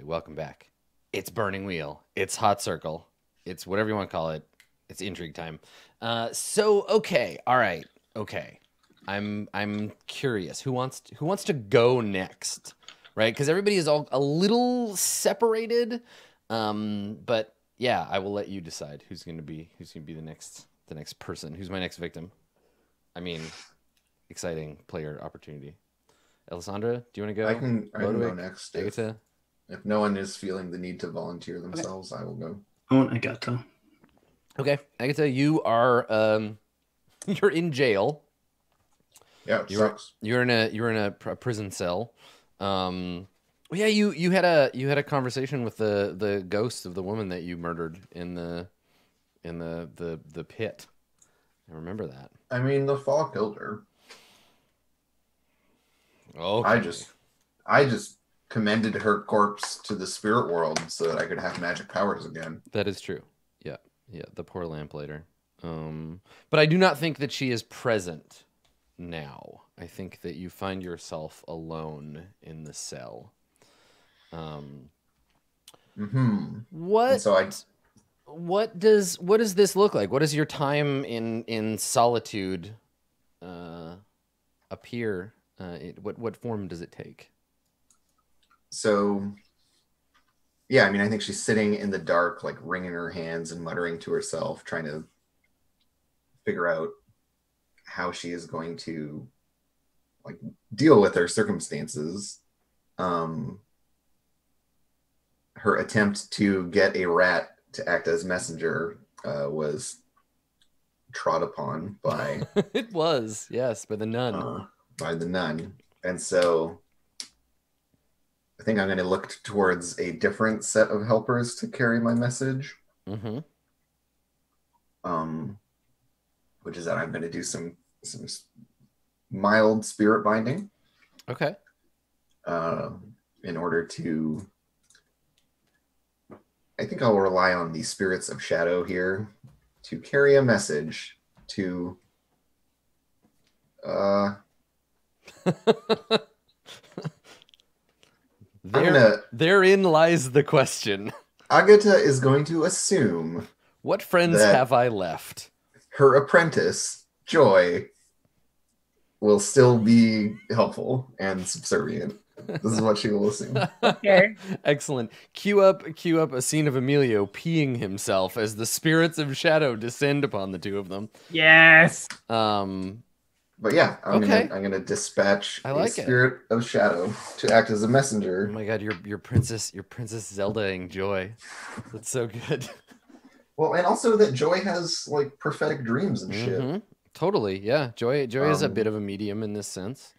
everybody. Welcome back. It's Burning Wheel. It's Hot Circle. It's whatever you want to call it. It's intrigue time. Okay. All right. Okay. I'm curious. Who wants to go next? Right? Because everybody is all a little separated. But yeah, I will let you decide who's gonna be the next person. Who's my next victim? I mean, exciting player opportunity. Alessandra, do you want to go? I can go next. Agatha? If no one is feeling the need to volunteer themselves, I will go. I want Agatha. Okay, Agatha, you are you're in jail. Yeah, sucks. You're in a prison cell. Yeah, you had a conversation with the ghost of the woman that you murdered in the pit. I remember that. I mean, the fall killed her. Okay. I just commended her corpse to the spirit world so that I could have magic powers again. That is true. Yeah, the poor lamplighter. But I do not think that she is present now. I think that you find yourself alone in the cell. What? And so What does this look like? What does your time in solitude appear? What form does it take? So, yeah, I mean, I think she's sitting in the dark, like wringing her hands and muttering to herself, trying to figure out how she is going to like deal with her circumstances. Her attempt to get a rat to act as messenger was trod upon by It was, yes, by the nun. And so I think I'm going to look towards a different set of helpers to carry my message. Mm-hmm. Which is that I'm going to do some mild spirit binding. Okay. In order to, I think I'll rely on the spirits of shadow here to carry a message to Therein lies the question. Agatha is going to assume what friends have I left? Her apprentice, Joy, will still be helpful and subservient. This is what she will assume. Okay. Excellent. Cue up a scene of Emilio peeing himself as the spirits of shadow descend upon the two of them. Yes. But yeah, I'm gonna dispatch a spirit of shadow to act as a messenger. Oh my god, your princess Zelda-ing Joy. That's so good. Well, and also that Joy has like prophetic dreams and shit. Totally, yeah. Joy is a bit of a medium in this sense.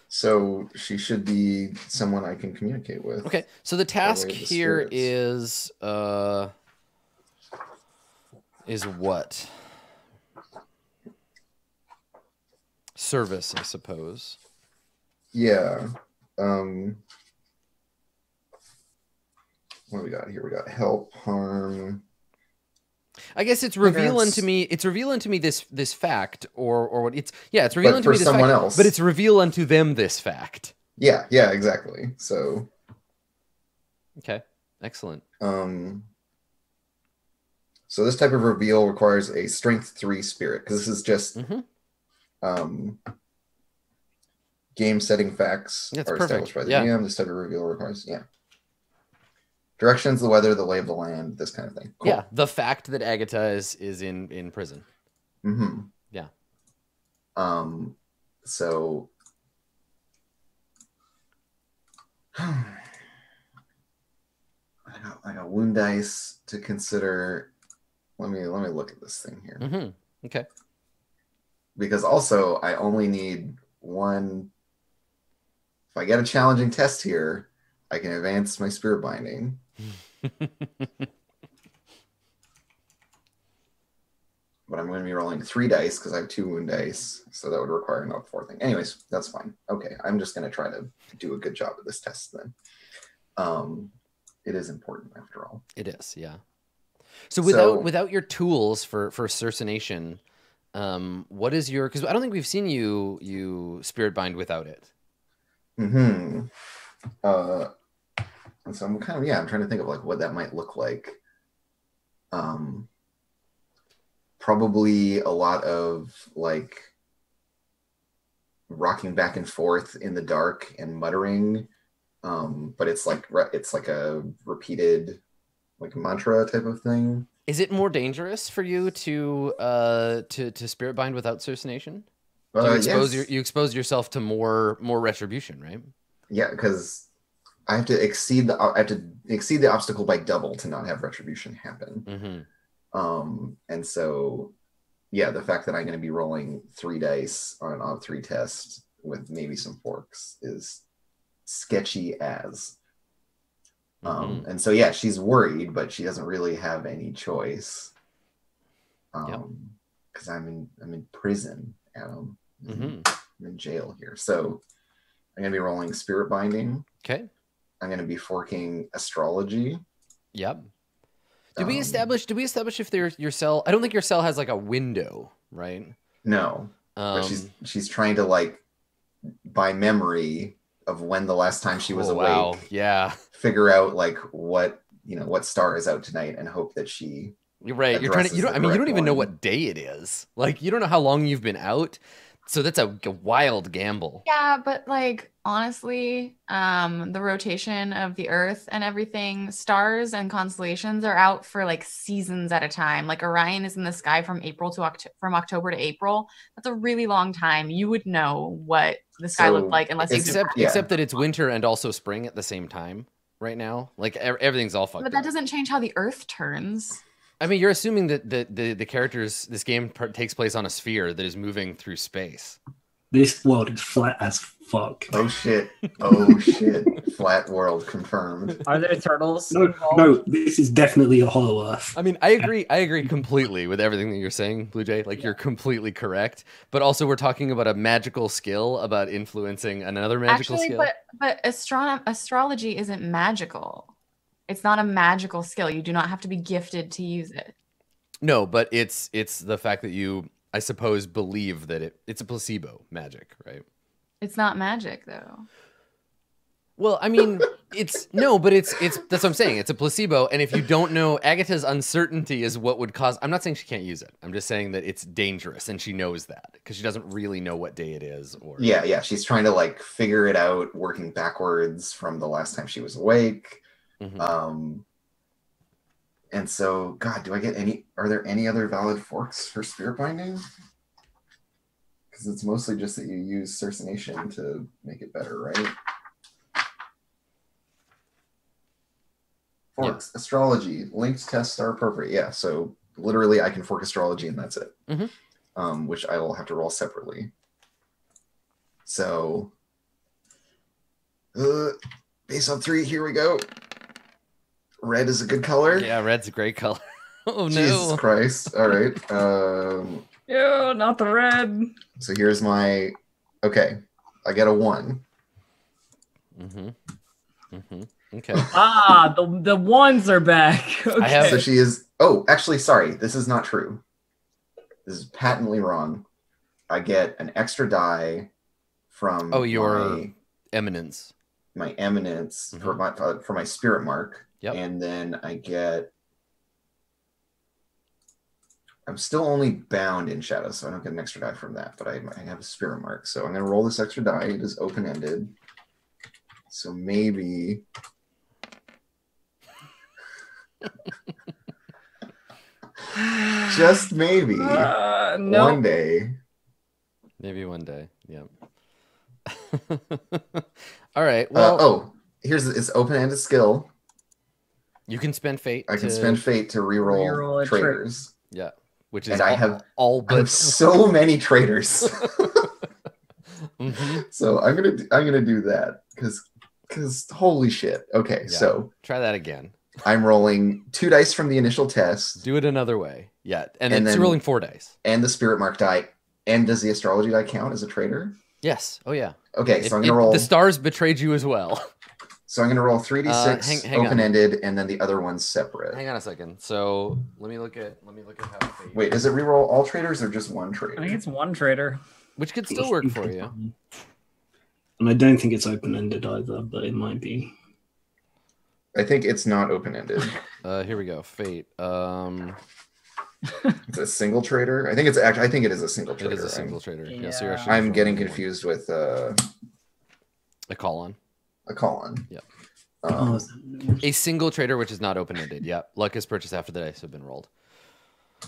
So she should be someone I can communicate with. Okay, so the task here is what? Service, I suppose. Yeah. What do we got here? We got help, harm. I guess it's revealing to me. It's revealing to me this fact, or what it's. Yeah, it's revealing to me this someone fact, else. But it's reveal unto them this fact. Yeah, exactly. So. Okay, excellent. So this type of reveal requires a Strength 3 spirit because this is just game setting facts are established by the GM. This type of reveal requires directions, the weather, the lay of the land, this kind of thing. Cool. Yeah, the fact that Agatha is in prison. Mm-hmm. Yeah. So I got wound dice to consider. Let me look at this thing here. Mm-hmm. Okay. Because also I only need one. If I get a challenging test here, I can advance my spirit binding. But I'm going to be rolling 3 dice because I have 2 wound dice, so that would require another 4 thing. Anyways, that's fine. Okay, I'm just going to try to do a good job at this test then. It is important after all. It is, yeah. So without your tools for cercination, what is your? Because I don't think we've seen you spirit bind without it. And so I'm kind of, I'm trying to think of like what that might look like. Probably a lot of like rocking back and forth in the dark and muttering. But it's like a repeated like mantra type of thing. Is it more dangerous for you to spirit bind without cercination? Yes. You expose yourself to more retribution, right? Yeah, because I have to exceed the obstacle by double to not have retribution happen. And so the fact that I'm going to be rolling 3 dice on an OB3 test with maybe some forks is sketchy as. And so she's worried, but she doesn't really have any choice. Because I'm in prison, Adam. I'm in jail here. So I'm gonna be rolling spirit binding. Okay. I'm gonna be forking astrology. Yep. Did we establish if your cell? I don't think your cell has like a window, right? No. But she's trying to like by memory of when the last time she was awake. Wow. Yeah. Figure out like what star is out tonight and hope that she. You're right. You're trying to. You don't even know what day it is. Like you don't know how long you've been out. So that's a wild gamble. Yeah, but like honestly, the rotation of the Earth and everything, stars and constellations are out for like seasons at a time. Like Orion is in the sky from October to April. That's a really long time. You would know what the sky looked like unless except that it's winter and also spring at the same time right now. Like everything's all fucked up. But that doesn't change how the Earth turns. I mean, you're assuming that the characters, this game takes place on a sphere that is moving through space. This world is flat as fuck. Oh shit. Oh shit. Flat world confirmed. Are there turtles? No, this is definitely a hollow earth. I mean, I agree completely with everything that you're saying, Blue Jay. Like you're completely correct. But also we're talking about a magical skill, about influencing another magical skill. But astrology isn't magical. It's not a magical skill. You do not have to be gifted to use it. No, but it's the fact that you, I suppose, believe that it's a placebo magic, right? It's not magic, though. Well, I mean, it's that's what I'm saying. It's a placebo, and if you don't know, Agatha's uncertainty is what would cause. I'm not saying she can't use it. I'm just saying that it's dangerous, and she knows that because she doesn't really know what day it is. Or she's trying to like figure it out, working backwards from the last time she was awake. And so, God, are there any other valid forks for spirit binding? Because it's mostly just that you use cercination to make it better, right? Forks, astrology, linked tests are appropriate. Yeah, so literally I can fork astrology and that's it. Which I will have to roll separately. So, base on 3, here we go. Red is a good color. Yeah, red's a great color. Oh, Jesus Christ. All right. Ew, not the red. So here's my... Okay. I get a 1. Okay. The ones are back. Okay. So she is... Oh, actually, sorry. This is not true. This is patently wrong. I get an extra die from your eminence. My eminence for my spirit mark. Yep. And then I get... I'm still only bound in shadow, so I don't get an extra die from that, but I have a spirit mark. So I'm going to roll this extra die. It is open-ended. So maybe... Just maybe one day. Maybe one day, yeah. All right, well... it's open-ended skill. You can spend fate. I can spend fate to reroll traitors. Yeah, which is I have so many traitors. So I'm gonna do that because holy shit. Okay, so try that again. I'm rolling 2 dice from the initial test. Do it another way. Yeah, and then it's rolling 4 dice. And the spirit mark die. And does the astrology die count as a traitor? Yes. Oh yeah. Okay, so I'm gonna roll. The stars betrayed you as well. So I'm going to roll 3d6 open-ended, and then the other one's separate. Hang on a second. So let me look at how. Wait, does it reroll all traders or just one trader? I think it's one trader, which could still work for you. And I don't think it's open-ended either, but it might be. I think it's not open-ended. Here we go. Fate. It's a single trader. I think it's actually. I think it is a single trader. It is a single trader. Yeah. So Yeah. actually I'm getting rolling confused with a call on. a call-on. Yep. Oh, A single trader which is not open-ended. Yeah. Luck is purchased after the dice have been rolled.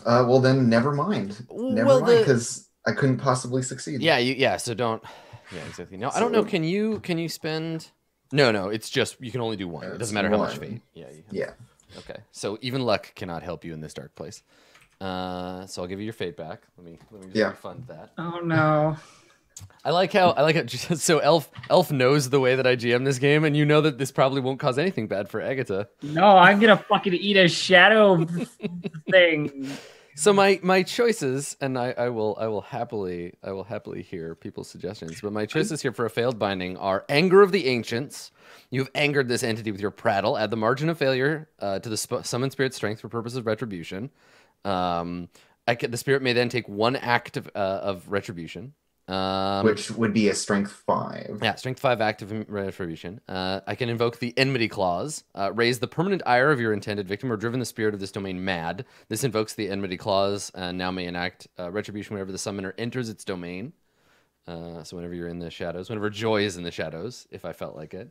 Well, then never mind. Never Well, mind, because I couldn't possibly succeed. Yeah. So don't. Yeah, exactly. No, I don't know. Can you spend? No. It's just you can only do one. It doesn't matter how much fate. Yeah. Yeah. Okay. So even luck cannot help you in this dark place. So I'll give you your fate back. Let me just refund that. Oh no. I like how so Elf knows the way that I GM this game, and you know that this probably won't cause anything bad for Agatha. No, I'm gonna fucking eat a shadow thing. So my choices, and I will happily hear people's suggestions, but my choices here for a failed binding are Anger of the Ancients. You've angered this entity with your prattle. Add the margin of failure to the summon spirit strength for purposes of retribution. The spirit may then take one act of retribution. Which would be a strength 5. Yeah, strength 5 active retribution. I can invoke the enmity clause. Raise the permanent ire of your intended victim or driven the spirit of this domain mad. This invokes the enmity clause and now may enact retribution whenever the summoner enters its domain. So whenever you're in the shadows, whenever joy is in the shadows, if I felt like it.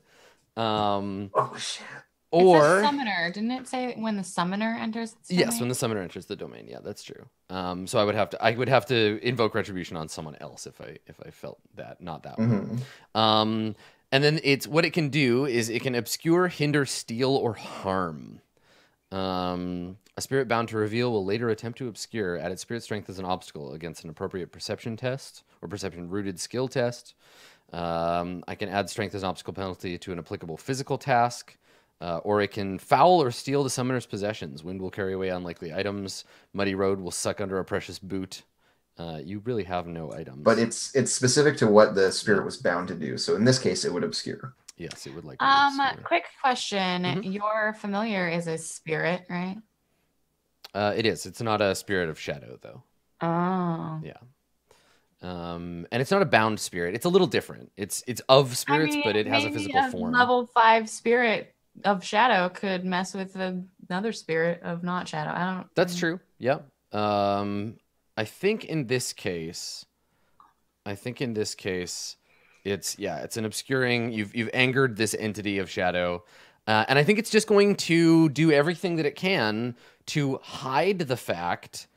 Oh shit. Or it's a summoner. Didn't it say when the summoner enters its domain? yes, when the summoner enters the domain. Yeah, that's true. So I would have to invoke retribution on someone else if I felt that, not that one. And then what it can do is it can obscure, hinder, steal, or harm. A spirit bound to reveal will later attempt to obscure. Add its spirit strength as an obstacle against an appropriate perception test or perception rooted skill test. I can add strength as an obstacle penalty to an applicable physical task. Or it can foul or steal the summoner's possessions. Wind will carry away unlikely items. Muddy road will suck under a precious boot. You really have no items. But it's specific to what the spirit was bound to do. So in this case, it would obscure. Yes, it would like. Quick question. Your familiar is a spirit, right? It is. It's not a spirit of shadow, though. Oh. Yeah. And it's not a bound spirit. It's a little different. It's of spirits, but it has a physical form. Level 5 spirit of shadow could mess with another spirit of not shadow. I don't. That's true. Yeah. I think in this case, it's an obscuring. You've angered this entity of shadow, and I think it's just going to do everything that it can to hide the fact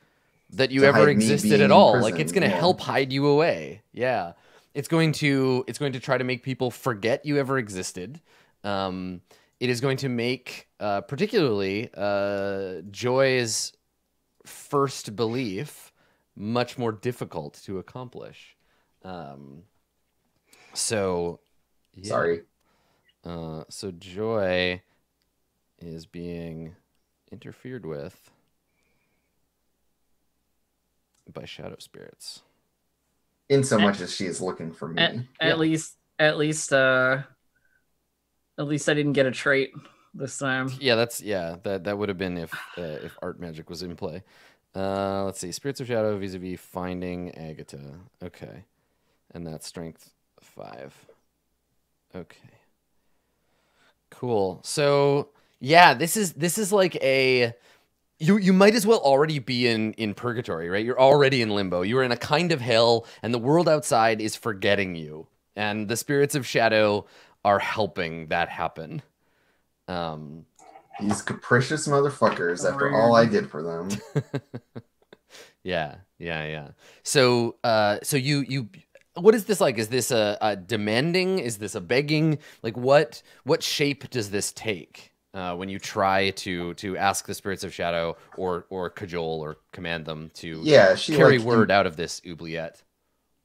that you ever existed at all. Like it's going to help hide you away. Yeah. It's going to try to make people forget you ever existed. It is going to make, particularly, Joy's first belief much more difficult to accomplish. So, yeah. Sorry. So Joy is being interfered with by shadow spirits. In so much as she is looking for me. At least I didn't get a trait this time. Yeah, that would have been if art magic was in play. Let's see, Spirits of Shadow vis-a-vis finding Agatha. Okay, and that's strength 5. Okay, cool. So yeah, this is like a. You might as well already be in purgatory, right? You're already in limbo. You're in a kind of hell, and the world outside is forgetting you. And the spirits of shadow are helping that happen. These capricious motherfuckers, after all I did for them. Yeah. So you what is this like? Is this a demanding? Is this a begging? Like what shape does this take? When you try to ask the spirits of shadow or cajole or command them to carry word out of this oubliette.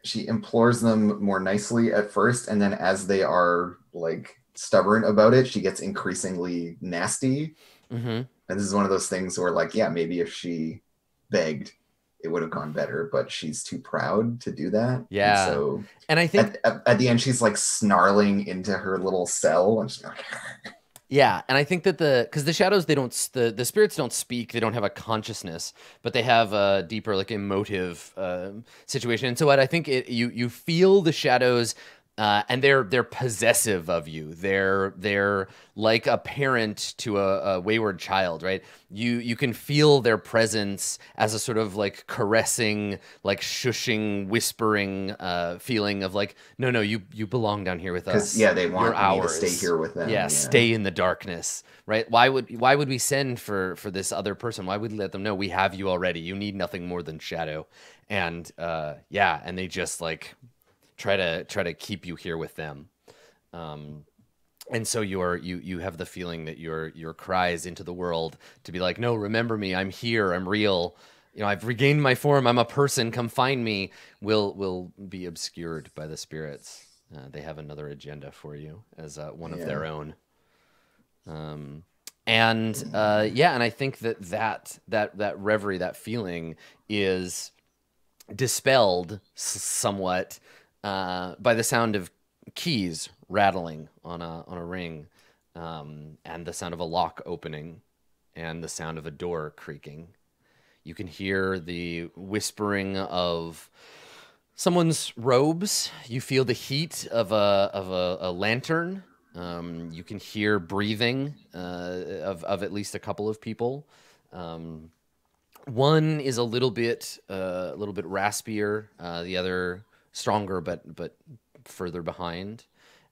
She implores them more nicely at first, and then as they are like stubborn about it, she gets increasingly nasty. Mm-hmm. And this is one of those things where like, yeah, maybe if she begged, it would have gone better, but she's too proud to do that. Yeah. And I think at the end, she's like snarling into her little cell and she's like... Yeah, and I think that because the shadows, the spirits don't speak, they don't have a consciousness, but they have a deeper, like, emotive situation. And so I think you feel the shadows and they're possessive of you. They're like a parent to a wayward child, right? You can feel their presence as a sort of like caressing, like shushing, whispering feeling of like, no, you belong down here with Because us. yeah, they You're want me to stay ours. here with them. Yeah, stay in the darkness, right? Why would we send for this other person? Why would we let them know we have you already? You need nothing more than shadow. And yeah, and they just like try to keep you here with them. And so you have the feeling that your cries into the world to be like, no, remember me, I'm here, I'm real, I've regained my form, I'm a person, come find me, will be obscured by the spirits. They have another agenda for you as one of their own. And yeah, and I think that reverie, that feeling is dispelled somewhat by the sound of keys rattling on a ring, and the sound of a lock opening, and the sound of a door creaking. You can hear the whispering of someone's robes. You feel the heat of a lantern. You can hear breathing of at least a couple of people. One is a little bit raspier. The other stronger, but further behind.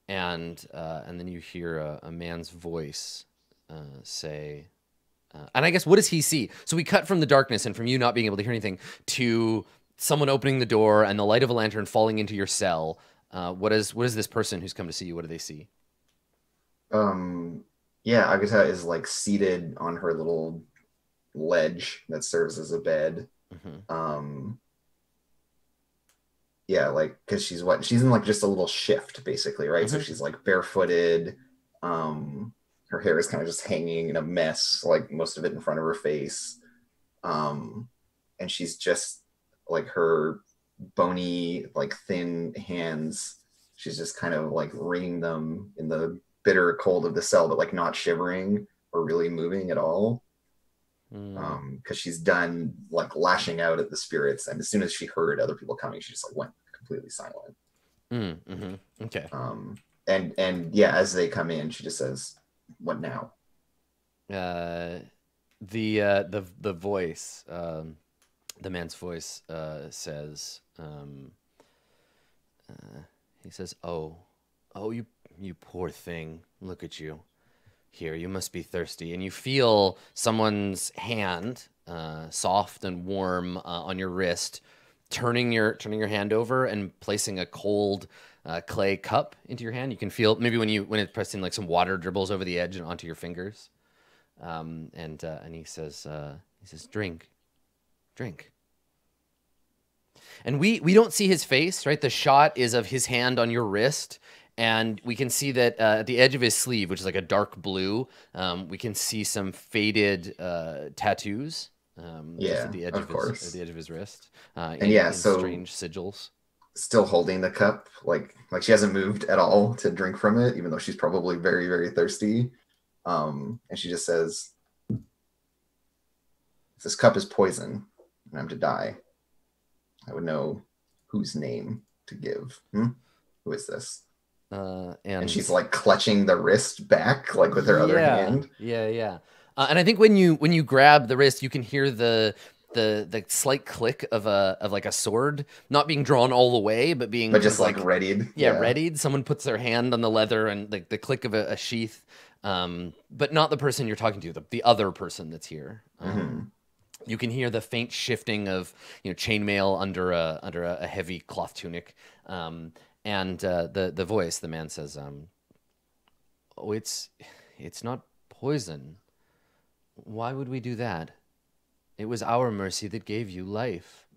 And then you hear a man's voice say, and I guess, what does he see? So we cut from the darkness and from you not being able to hear anything to someone opening the door and the light of a lantern falling into your cell. What is this person who's come to see you? What do they see? Yeah, Agatha is like seated on her little ledge that serves as a bed. Mm-hmm. Yeah, like, because she's in like just a little shift basically, right? Mm-hmm. So she's like barefooted. Her hair is kind of just hanging in a mess, like most of it in front of her face. And she's just like, her bony, like thin hands, she's just kind of like wringing them in the bitter cold of the cell, but like not shivering or really moving at all. Because she's done like lashing out at the spirits, and as soon as she heard other people coming, she just like went completely silent. Mm-hmm. Okay. And yeah, as they come in, she just says, "What now?" The voice, the man's voice, says, he says, "Oh, you poor thing, look at you. Here, you must be thirsty." And you feel someone's hand, soft and warm, on your wrist, turning your hand over and placing a cold clay cup into your hand. You can feel maybe when it's pressing, like some water dribbles over the edge and onto your fingers. And he says, drink. And we don't see his face, right? The shot is of his hand on your wrist. And we can see that at the edge of his sleeve, which is like a dark blue, we can see some faded tattoos. Just at the edge at the edge of his wrist, in so strange sigils. Still holding the cup, like she hasn't moved at all to drink from it, even though she's probably very, very thirsty. And she just says, "If this cup is poison and I'm to die, I would know whose name to give. Who is this?" And she's like clutching the wrist back, like with her other hand. Yeah. And I think when you grab the wrist, you can hear the slight click of like a sword not being drawn all the way, but just like readied. Yeah, readied. Someone puts their hand on the leather and like the click of a sheath, but not the person you're talking to, the other person that's here. You can hear the faint shifting of chainmail under a heavy cloth tunic. And the voice, the man says, "Oh, it's not poison. Why would we do that? It was our mercy that gave you life.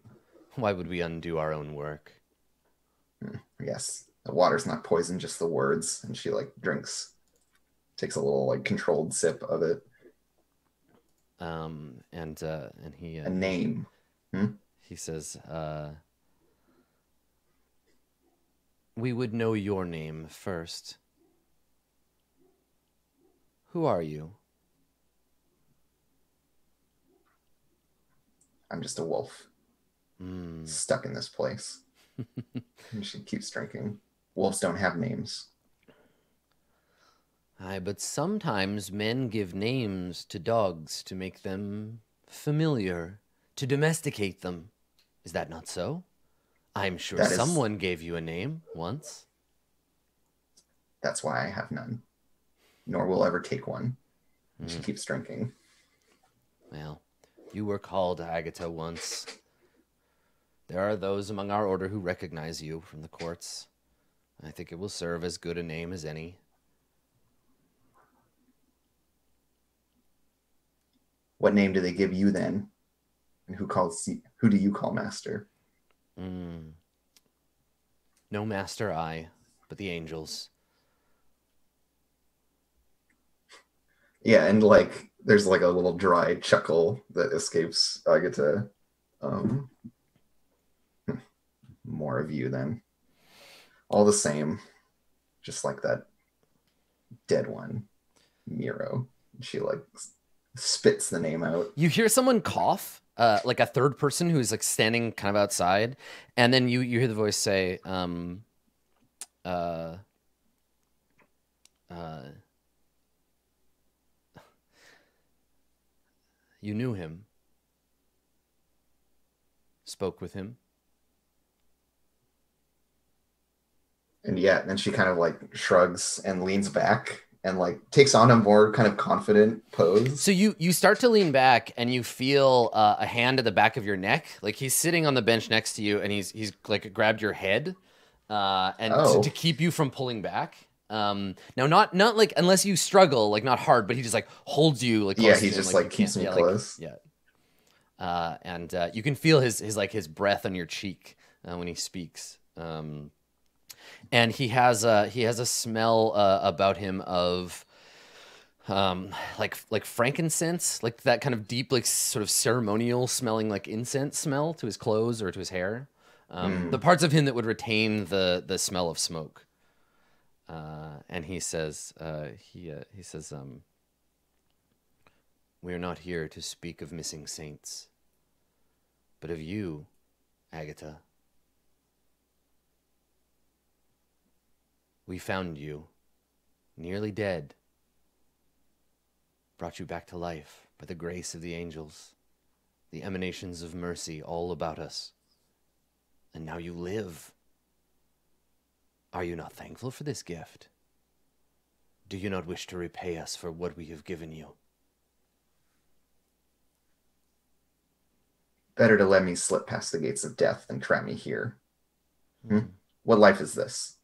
Why would we undo our own work?" Yes, the water's not poison, just the words. And she like takes a little like controlled sip of it. And he a name. He says, "We would know your name first. Who are you?" "I'm just a wolf, stuck in this place." And she keeps drinking. wolves don't have names. Aye, but sometimes men give names to dogs to make them familiar, to domesticate them. Is that not so? I'm sure That is- someone gave you a name once. That's why I have none, nor will ever take one. She keeps drinking. Well, you were called Agatha once. There are those among our order who recognize you from the courts. I think it will serve as good a name as any. What name do they give you then? And who do you call master? No master I, but the angels. Yeah, and like there's like a little dry chuckle that escapes Agatha. More of you then. All the same, just like that dead one, Miro. She like spits the name out. You hear someone cough, like a third person who's like standing kind of outside, and then you hear the voice say, you knew him, spoke with him. And yeah, then she kind of like shrugs and leans back and like takes on a more kind of confident pose. So you start to lean back and you feel a hand at the back of your neck. Like he's sitting on the bench next to you and he's like grabbed your head to keep you from pulling back. Now not like unless you struggle, like not hard, but he just like holds you like close yeah, to he him, just like like keeps me like, close. and you can feel his like his breath on your cheek when he speaks. And he has a smell about him of like frankincense, like that kind of deep, like sort of ceremonial smelling, like incense smell to his clothes or to his hair. The parts of him that would retain the smell of smoke. And he says, we are not here to speak of missing saints, but of you, Agatha. We found you, nearly dead, brought you back to life by the grace of the angels, the emanations of mercy all about us. And now you live. Are you not thankful for this gift? Do you not wish to repay us for what we have given you? Better to let me slip past the gates of death than trap me here. What life is this?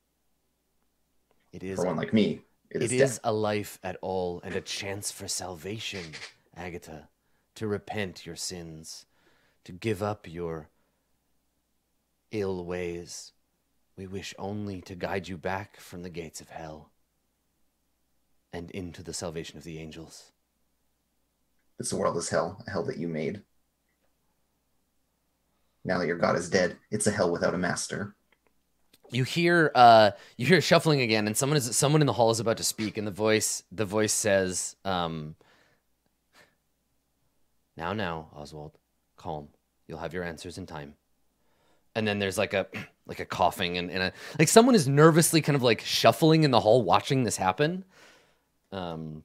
It is for one like me. It is a life at all and a chance for salvation, Agatha, to repent your sins, to give up your ill ways. We wish only to guide you back from the gates of hell and into the salvation of the angels. This world is hell, a hell that you made. Now that your god is dead, it's a hell without a master. You hear shuffling again, and someone in the hall is about to speak, and the voice says, "Now, Oswald, calm. You'll have your answers in time." And then there's like a coughing and a like someone is nervously kind of like shuffling in the hall, watching this happen. And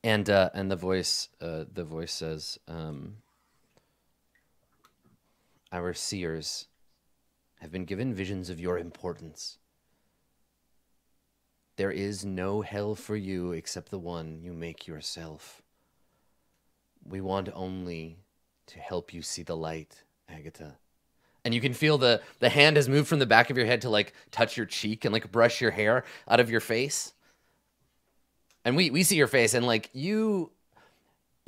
the voice says, "Our seers have been given visions of your importance. There is no hell for you except the one you make yourself. We want only to help you see the light, Agatha." And you can feel the hand has moved from the back of your head to like touch your cheek and like brush your hair out of your face. And we see your face and like I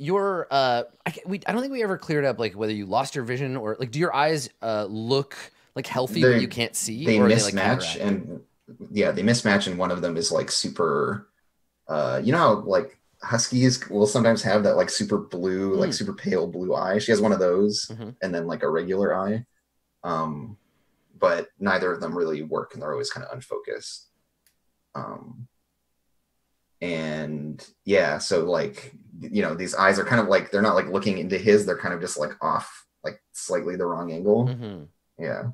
don't think we ever cleared up like whether you lost your vision or like do your eyes look like healthy but you can't see? They or mismatch they, and they mismatch and one of them is like super you know how like huskies will sometimes have that like super blue, like super pale blue eye. She has one of those and then like a regular eye. But neither of them really work and they're always kind of unfocused. And yeah, so like, you know, these eyes are kind of like, they're not like looking into his, they're kind of just like off, like slightly the wrong angle. Yeah.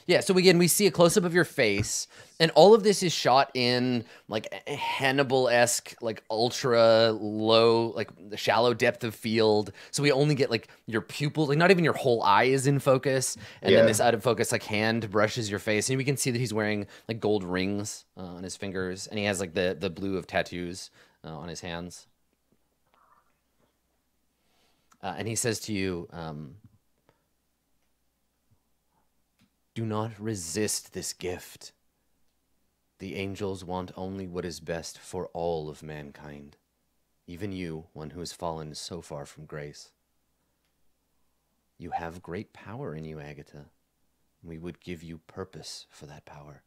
Yeah, so again, we see a close up of your face, and all of this is shot in like a Hannibal-esque, like ultra low, like the shallow depth of field. So we only get like your pupil, like not even your whole eye is in focus, and then Yeah. this out of focus like hand brushes your face, and we can see that he's wearing like gold rings on his fingers, and he has like the blue of tattoos on his hands. And he says to you, do not resist this gift. The angels want only what is best for all of mankind, even you, one who has fallen so far from grace. You have great power in you, Agatha. We would give you purpose for that power.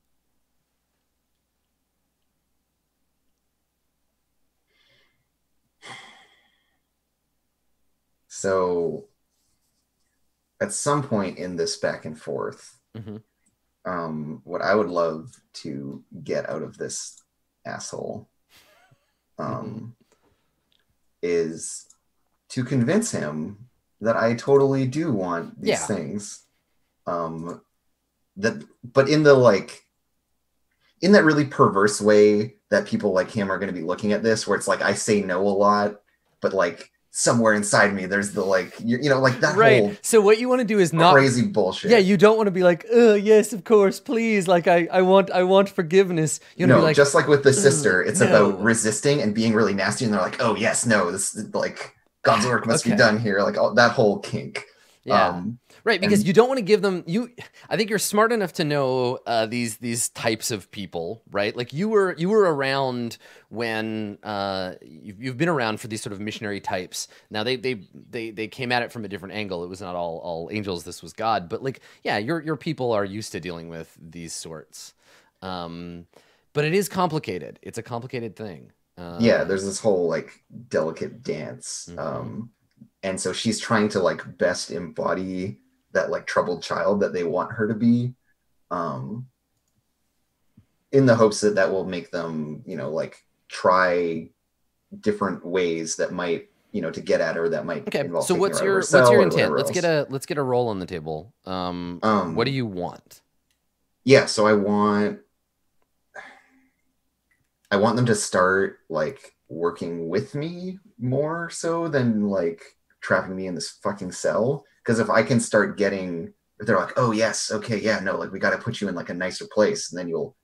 So at some point in this back and forth, what I would love to get out of this asshole is to convince him that I totally do want these things. But in the like, in that really perverse way that people like him are going to be looking at this, where it's like I say no a lot, but like somewhere inside me there's the like you know like that whole So what you want to do is not crazy bullshit. Yeah, you don't want to be like, oh yes, of course, please, like I want forgiveness. You want to be like, just like with the sister, it's no. about resisting and being really nasty, and they're like, oh yes, no, this like God's work must be done here, like that whole kink. Right, because you don't want to give them I think you're smart enough to know these types of people, right? Like you were around when you've been around for these sort of missionary types. Now they came at it from a different angle. It was not all angels, this was God. But like, yeah, your people are used to dealing with these sorts. But it is complicated. It's a complicated thing. There's this whole like delicate dance. And so she's trying to like best embody that like troubled child that they want her to be, in the hopes that will make them, you know, like try different ways that might, you know, to get at her that might involve. So what's your intent? Let's get a roll on the table. What do you want? Yeah, so I want them to start like working with me more so than like trapping me in this fucking cell. Because if I can start getting, if they're like, oh yes, okay, yeah, no, like we got to put you in like a nicer place, and then we'll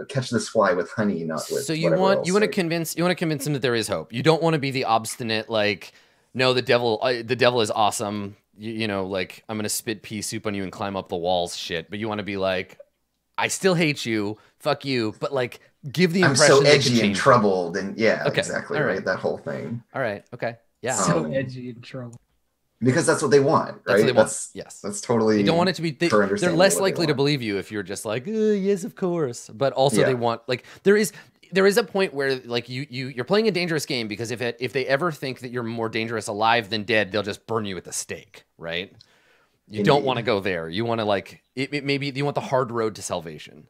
catch this fly with honey, not with. So you want to convince them that there is hope. You don't want to be the obstinate like, no, the devil is awesome. You know, like I'm gonna spit pea soup on you and climb up the walls, shit. But you want to be like, I still hate you, fuck you, but like give the impression I'm so edgy and troubled, and exactly, right. Right, that whole thing. All right, okay, yeah, so edgy and troubled. Because that's what they want, right? That's totally. They don't want it to be. They're less likely to believe you if you're just like, yes, of course. But also, they want like there is a point where like you're playing a dangerous game, because if they ever think that you're more dangerous alive than dead, they'll just burn you at the stake, right? You don't want to go there. You want to like maybe you want the hard road to salvation.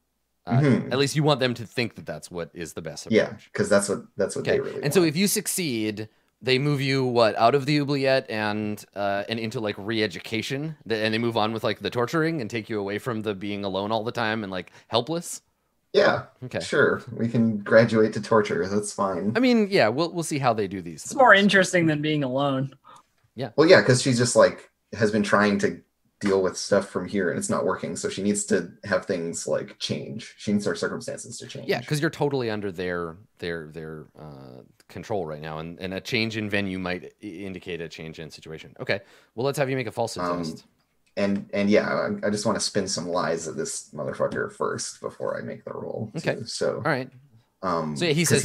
At least you want them to think that that's what is the best approach. Yeah, because that's what they really want. And so if you succeed, they move you out of the oubliette and into like re-education, and they move on with like the torturing and take you away from the being alone all the time and like helpless. Yeah. Okay. Sure, we can graduate to torture. That's fine. I mean, yeah, we'll see how they do these. It's more interesting than being alone. Yeah. Well, yeah, because she's just like has been trying to deal with stuff from here and it's not working, so she needs to have things like change. She needs her circumstances to change. Yeah, because you're totally under their control right now, and a change in venue might indicate a change in situation. Okay, well, let's have you make a falsehood test. And yeah, I just want to spin some lies at this motherfucker first before I make the roll. Okay. So all right. So yeah, he says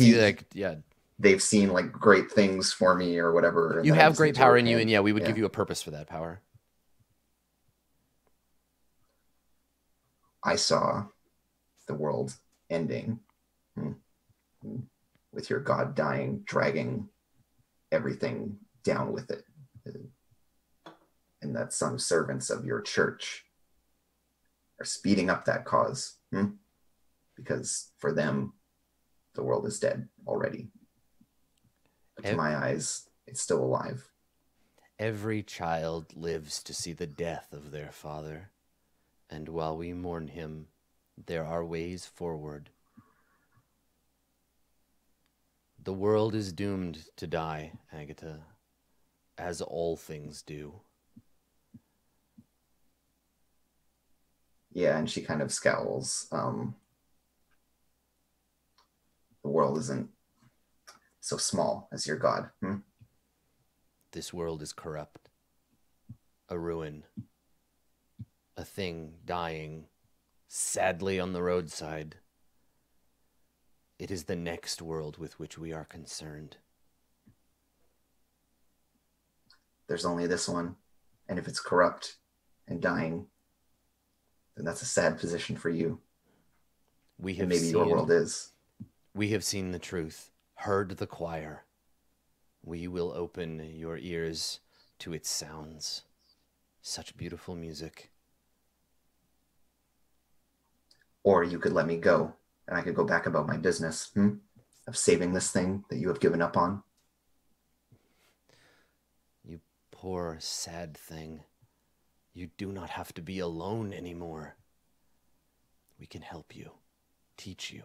they've seen like great things for me or whatever. You have great power in you, and we would give you a purpose for that power. I saw the world ending with your God dying, dragging everything down with it. And that some servants of your church are speeding up that cause. Because for them, the world is dead already. But to my eyes, it's still alive. Every child lives to see the death of their father. And while we mourn him, there are ways forward. The world is doomed to die, Agatha, as all things do. Yeah, and she kind of scowls. The world isn't so small as your god. This world is corrupt. A ruin. A thing dying, sadly on the roadside. It is the next world with which we are concerned. There's only this one. And if it's corrupt and dying, then that's a sad position for you. We have And maybe seen, your world is. We have seen the truth, heard the choir. We will open your ears to its sounds. Such beautiful music. Or you could let me go, and I could go back about my business of saving this thing that you have given up on. You poor, sad thing. You do not have to be alone anymore. We can help you, teach you.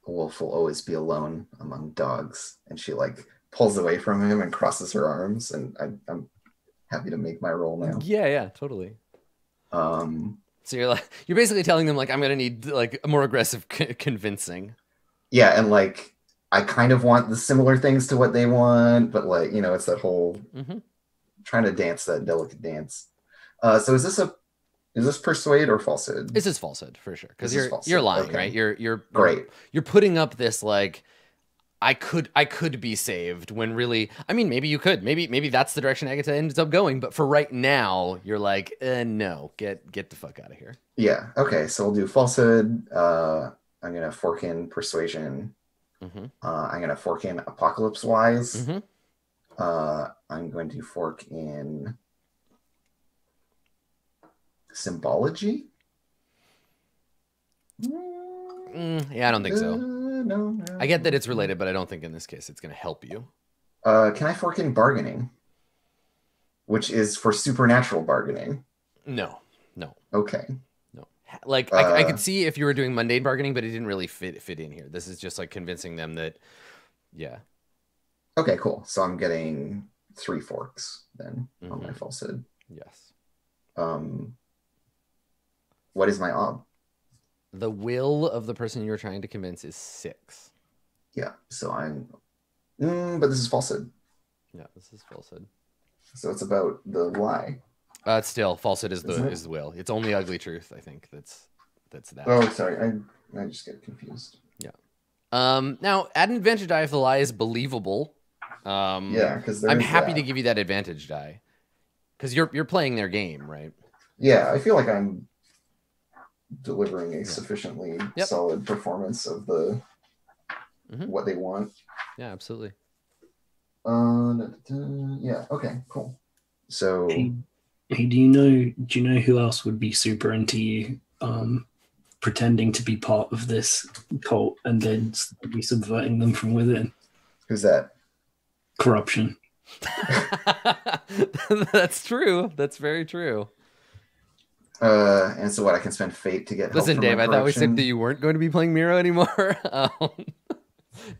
A wolf will always be alone among dogs. And she like pulls away from him and crosses her arms. And I'm happy to make my roll now. Yeah, totally. So you're basically telling them like I'm gonna need like a more aggressive convincing. Yeah, and like I kind of want the similar things to what they want, but like it's that whole trying to dance that delicate dance. So is this persuade or falsehood? This is falsehood for sure because This is you're lying, falsehood, okay. right? You're Great. You're putting up this like I could be saved when really, I mean, maybe you could. Maybe that's the direction Agatha ends up going. But for right now, you're like, no, get the fuck out of here. Yeah. Okay. So we'll do falsehood. I'm gonna fork in persuasion. I'm gonna fork in apocalypse wise. I'm going to fork in symbology. Yeah, I don't think so. No. I get that it's related, but I don't think in this case it's going to help you. Can I fork in bargaining? Which is for supernatural bargaining. No. Okay. No. Like, I could see if you were doing mundane bargaining, but it didn't really fit in here. This is just like convincing them that, yeah. Okay, cool. So I'm getting 3 forks then on my falsehood. Yes. What is my ob? The will of the person you're trying to convince is 6. Yeah, so I'm... but this is falsehood. Yeah, this is falsehood. So it's about the lie. Still, falsehood is the will. It's only ugly truth, I think. That's that. Oh, sorry. I just get confused. Yeah. Now, add an advantage die if the lie is believable. Yeah, because I'm happy to give you that advantage die. Because you're playing their game, right? Yeah, I feel like I'm delivering a sufficiently solid performance of the what they want. Yeah, absolutely. Yeah, okay, cool. So hey, do you know who else would be super into you pretending to be part of this cult and then be subverting them from within? Who's that? Corruption. That's true. That's very true. And so what, I can spend fate to get help. Listen, from Dave, my I thought we corruption? said that you weren't going to be playing Miro anymore.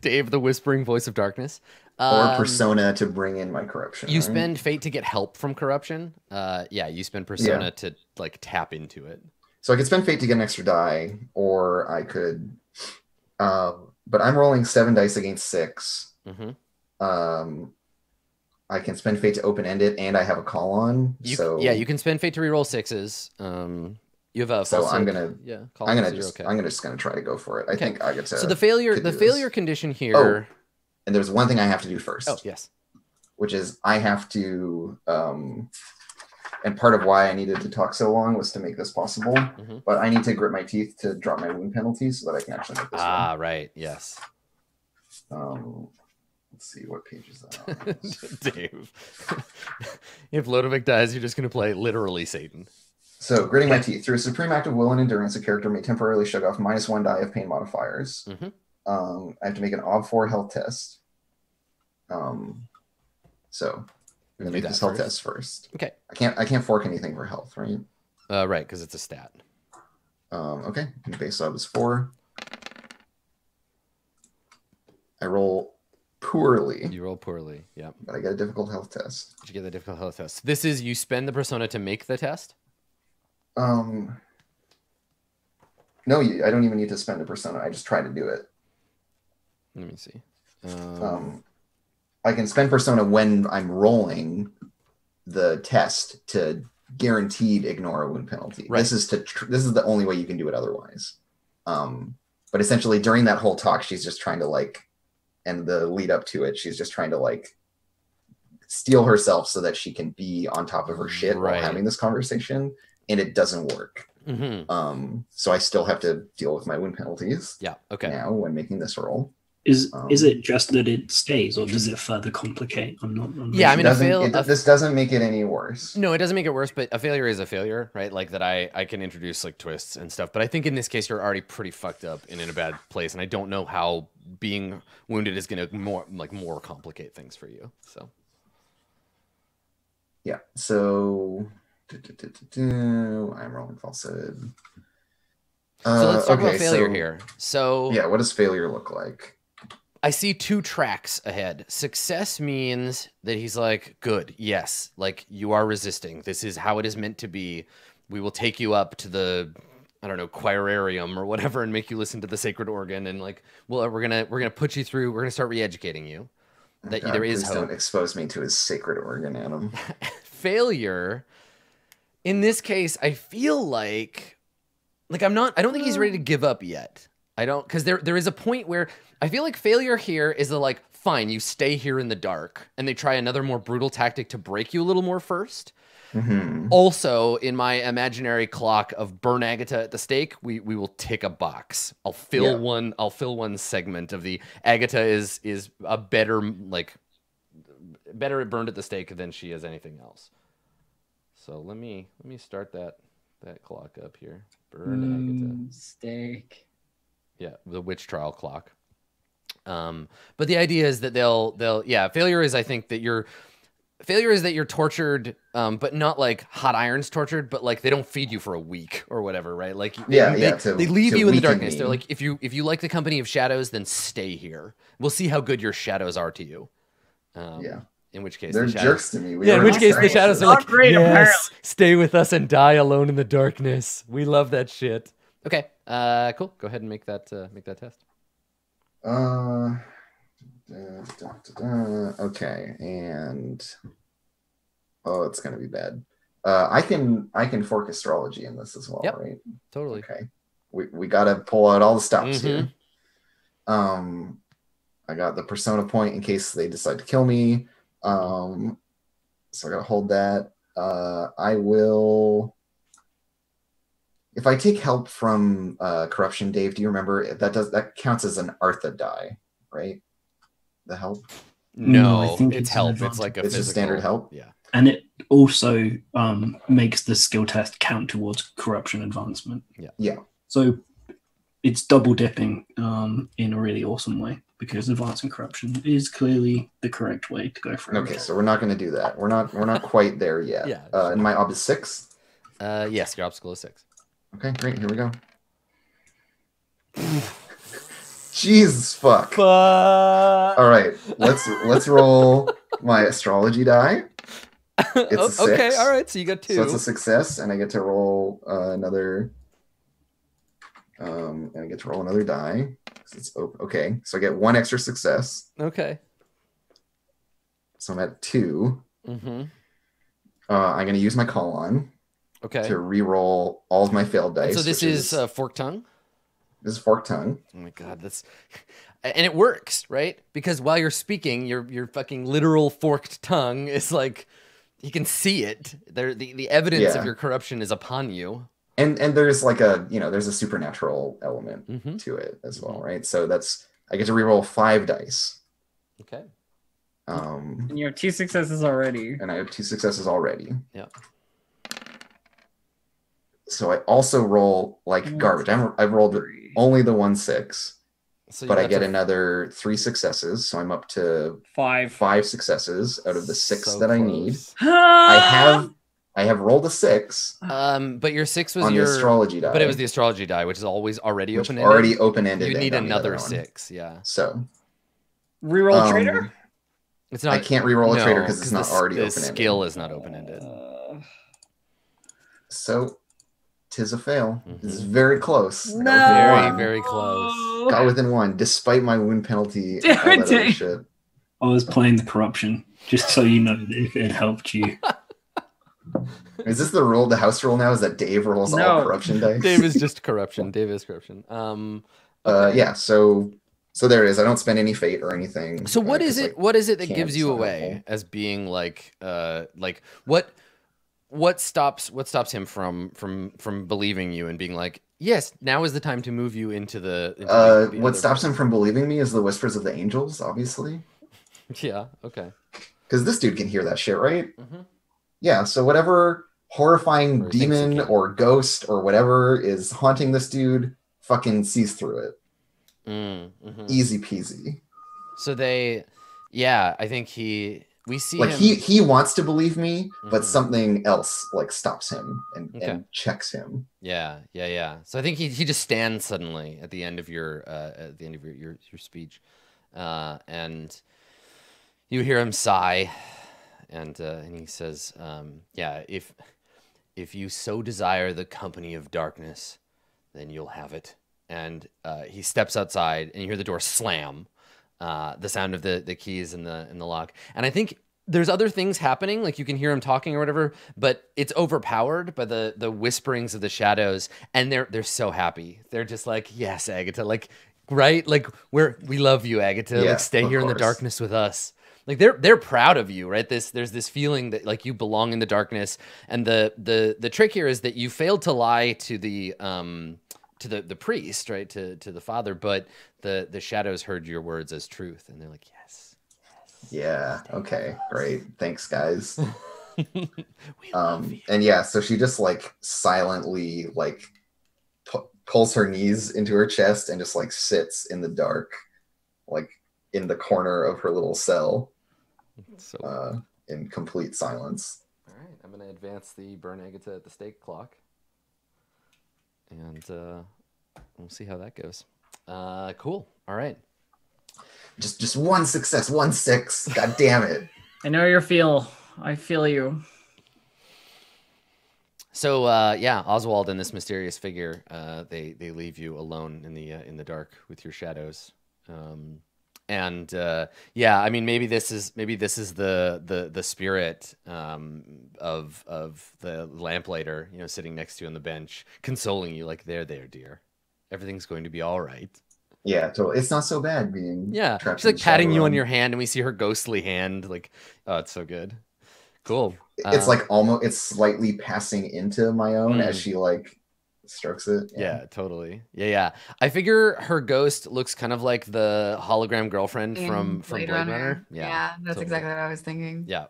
Dave, the whispering voice of darkness. Or persona to bring in my corruption. You right? spend fate to get help from corruption. Yeah, you spend persona to like tap into it. So I could spend fate to get an extra die, or I could but I'm rolling 7 dice against 6. I can spend fate to open-end it, and I have a call on. You can spend fate to reroll 6s. You have a so falsehood. I'm gonna okay. I'm just gonna try to go for it. I think I get to. So the failure condition here. Oh, and there's one thing I have to do first. Oh yes. Which is I have to and part of why I needed to talk so long was to make this possible. But I need to grit my teeth to drop my wound penalty so that I can actually make this one. Right. Yes. Let's see, what page is that on? Dave. If Lodovic dies, you're just going to play literally Satan. So, gritting my teeth. Through a supreme act of will and endurance, a character may temporarily shut off -1 die of pain modifiers. I have to make an OB4 health test. So, gonna Do make that this health first. test first. Okay. I can't fork anything for health, right? Right, because it's a stat. Okay. The base sub is 4. I roll poorly, You roll poorly. Yeah. but I get a difficult health test. Did you get the difficult health test? This is you spend the persona to make the test. No, I don't even need to spend a persona. I just try to do it. Let me see. I can spend persona when I'm rolling the test to guaranteed ignore a wound penalty. Right. This is the only way you can do it otherwise. But essentially during that whole talk, she's just trying to and the lead up to it, she's just trying to steel herself so that she can be on top of her shit while having this conversation, and it doesn't work. Mm-hmm. So I still have to deal with my wound penalties. Yeah. Okay. Now when making this roll. Is it just that it stays, or does it further complicate? I'm not Yeah, I mean, this doesn't make it any worse. No, it doesn't make it worse, but a failure is a failure, right? Like that I can introduce twists and stuff, but I think in this case you're already pretty fucked up and in a bad place, and I don't know how being wounded is going to more complicate things for you. So yeah, so I'm rolling falsehood. So let's talk about failure here. So yeah, what does failure look like? I see 2 tracks ahead. Success means that he's like, good, yes, you are resisting. This is how it is meant to be. We will take you up to the, I don't know, choirarium or whatever, and make you listen to the sacred organ, and we're gonna put you through. We're gonna start re-educating you. That God, there is please hope. Don't expose me to his sacred organ, Adam. Failure. In this case, I feel like I don't think he's ready to give up yet. I don't, because there is a point where I feel like failure here is fine, you stay here in the dark, and they try another more brutal tactic to break you a little more first. Mm-hmm. Also, in my imaginary clock of burn Agatha at the stake, we will tick a box. I'll fill one segment of the Agatha is a better burned at the stake than she is anything else. So let me start that clock up here. Burn Agatha. Stake. Yeah, the witch trial clock. But the idea is that failure is, I think, that you're tortured, but not hot irons tortured, but they don't feed you for a week or whatever, right? They leave you in the darkness. They're like, if you like the company of shadows, then stay here. We'll see how good your shadows are to you. In which case, they're jerks to me. In which case, the shadows are like, great, yes, apparently. stay with us and die alone in the darkness. We love that shit. Okay, cool. Go ahead and make that test. Okay, and it's gonna be bad. I can fork astrology in this as well, right? Totally. Okay, we gotta pull out all the stops Mm-hmm. here. I got the persona point in case they decide to kill me. So I gotta hold that. I will. If I take help from corruption, Dave, do you remember that counts as an Artha die, right? The help. No, I think it's it's help. an It's like a It's just physical standard help? Yeah. And it also makes the skill test count towards corruption advancement. Yeah. So it's double dipping in a really awesome way, because advancing corruption is clearly the correct way to go for it. Okay, so we're not going to do that. We're not quite there yet. Yeah. And my ob is 6. Yes, your obstacle is 6. Okay, great. Here we go. Jesus fuck. All right, let's roll my astrology die. It's a 6. Okay, all right. So you got 2. So it's a success, and I get to roll another. And I get to roll another die. It's okay. So I get 1 extra success. Okay. So I'm at 2. Mm-hmm. I'm going to use my call on Okay. to re-roll all of my failed dice. So this is forked tongue. This is forked tongue. Oh my god, and it works, right? Because while you're speaking, your fucking literal forked tongue is you can see it. The evidence of your corruption is upon you. And there's there's a supernatural element to it as well, right? So I get to re-roll 5 dice. Okay. And you have 2 successes already. And I have 2 successes already. Yeah. So I also roll garbage. I've rolled only the 1 6. So you but I got get to- another 3 successes, so I'm up to 5. 5 successes out of the 6 so that I need. close. I have rolled a 6 But your 6 was on your the astrology die. But it was the astrology die, which is always already which open-ended. already open-ended. You and need on the other another one. 6, yeah. So Reroll traitor? It's not. I can't reroll a traitor because it's the not already the open-ended. skill is not open-ended. So, 'tis a fail. Mhm. This is very close. I got No. within Very, one. very close. Got within 1, despite my wound penalty and Damn all it, that other Dave. shit. I was playing the corruption, just so you know that if it helped you. Is this the rule, the house rule now? Is that Dave rolls all No. corruption dice? Dave is just corruption. Dave is corruption. Okay. Yeah. So there it is. I don't spend any fate or anything. So what is 'cause, it? like, What is it that can't, gives it's you not away helpful. as being like what stops him from believing you and being like, yes, now is the time to move you into the What other stops him place." from believing me is the whispers of the angels, obviously. Yeah. Okay. Because this dude can hear that shit, right? Mhm. Yeah. So whatever horrifying Or he thinks he demon can. or ghost or whatever is haunting this dude, fucking sees through it. Mhm. Easy peasy. So I think we see Like him. he wants to believe me, but Mhm. something else like stops him Okay. and checks him. Yeah. So I think he just stands suddenly at the end of your speech, and you hear him sigh, and he says, "Yeah, if you so desire the company of darkness, then you'll have it." And he steps outside, and you hear the door slam, the sound of the keys in the lock. And I think there's other things happening, like you can hear him talking or whatever, but it's overpowered by the whisperings of the shadows, and they're so happy. They're just like, "Yes, Agatha, like, right, like we love you, Agatha. Yeah, like, stay of here in the course. darkness with us." Like they're proud of you, right? There's this feeling that like you belong in the darkness, and the trick here is that you failed to lie to the priest, right, to the father, but the shadows heard your words as truth, and they're like, yes. Yeah. Okay. Great. Thanks, guys. We love you. And yeah, so she just like silently like pulls her knees into her chest and just like sits in the dark, like in the corner of her little cell, So in complete silence. all right, I'm gonna advance the burn Agatha at the stake clock, and we'll see how that goes. Cool. All right. Just 1 success, 1 6. God damn it. I know your feel. I feel you. So Oswald and this mysterious figure, they leave you alone in the dark with your shadows. I mean, maybe this is the spirit of the lamplighter, sitting next to you on the bench, consoling you, like, there, dear, everything's going to be all right. Yeah, totally. It's not so bad being trapped She's in like the patting shadow you on realm. your hand, and we see her ghostly hand, like, oh, it's so good. Cool. It's like almost, it's slightly passing into my own as she like strokes it. Yeah, totally. Yeah. I figure her ghost looks kind of like the hologram girlfriend from Blade Runner. Yeah, that's totally. exactly what I was thinking. Yeah,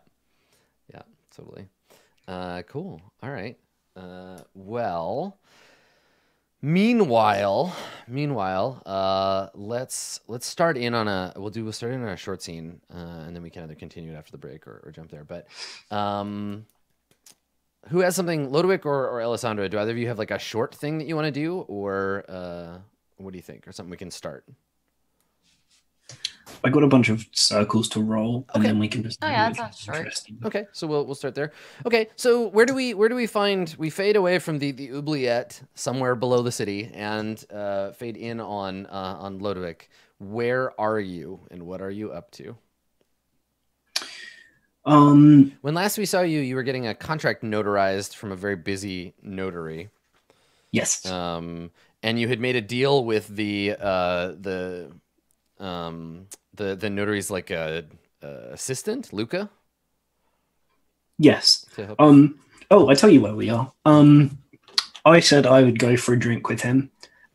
totally. Cool. All right. Well, meanwhile, let's start in on we'll start in on a short scene, and then we can either continue it after the break or jump there. But who has something, Lodowick or Alessandro? Do either of you have like a short thing that you want to do, or what do you think, or something we can start? I got a bunch of circles to roll, and Okay. then we can just. Oh, yeah, that sounds short. interesting. Okay, so we'll start there. Okay, so where do we find, we fade away from the oubliette somewhere below the city and fade in on Lodowick. Where are you and what are you up to? When last we saw you, you were getting a contract notarized from a very busy notary. Yes. And you had made a deal with the notary's like assistant, Luca. Yes. to help- Oh, I tell you where we are. I said I would go for a drink with him,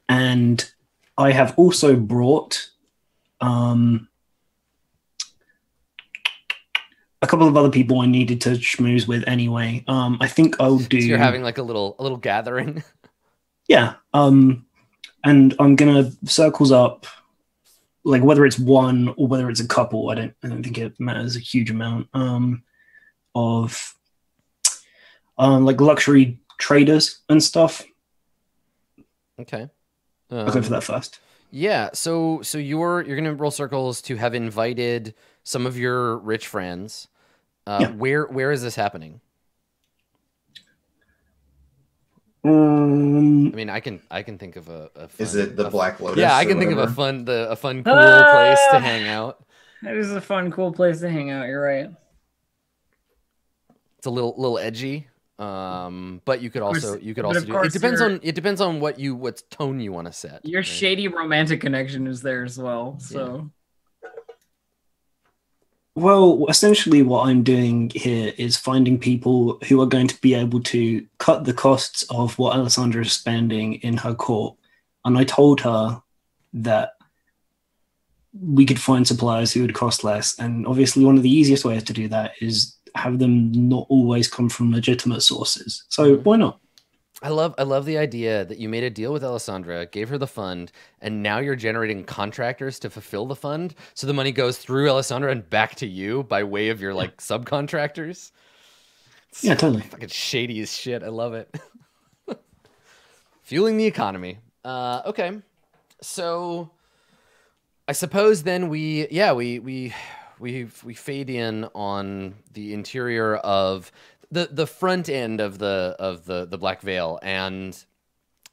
and I have also brought a couple of other people I needed to schmooze with anyway. I think I'll do. So you're having like a little gathering. Yeah. And I'm gonna circles up. like whether it's one or whether it's a couple, I don't think it matters a huge amount. Of like luxury traders and stuff. Okay. I'll go for that first. Yeah, so you're gonna roll circles to have invited some of your rich friends. Yeah. Where is this happening? I mean, I can think of a fun, Is it the Black Lotus? yeah, I or can think of a whatever? fun cool place to hang out. That is a fun, cool place to hang out. You're right. It's a little edgy, but you could also do. course It depends on what tone you want to set. Your right? shady romantic connection is there as well. So Well, essentially, what I'm doing here is finding people who are going to be able to cut the costs of what Alessandra is spending in her court. And I told her that we could find suppliers who would cost less. And obviously, one of the easiest ways to do that is have them not always come from legitimate sources. So why not? I love the idea that you made a deal with Alessandra, gave her the fund, and now you're generating contractors to fulfill the fund. So the money goes through Alessandra and back to you by way of your like subcontractors. It's Yeah, totally. fucking shady as shit. I love it. Fueling the economy. Okay. So I suppose then we fade in on the interior of the front end of the Black Veil, and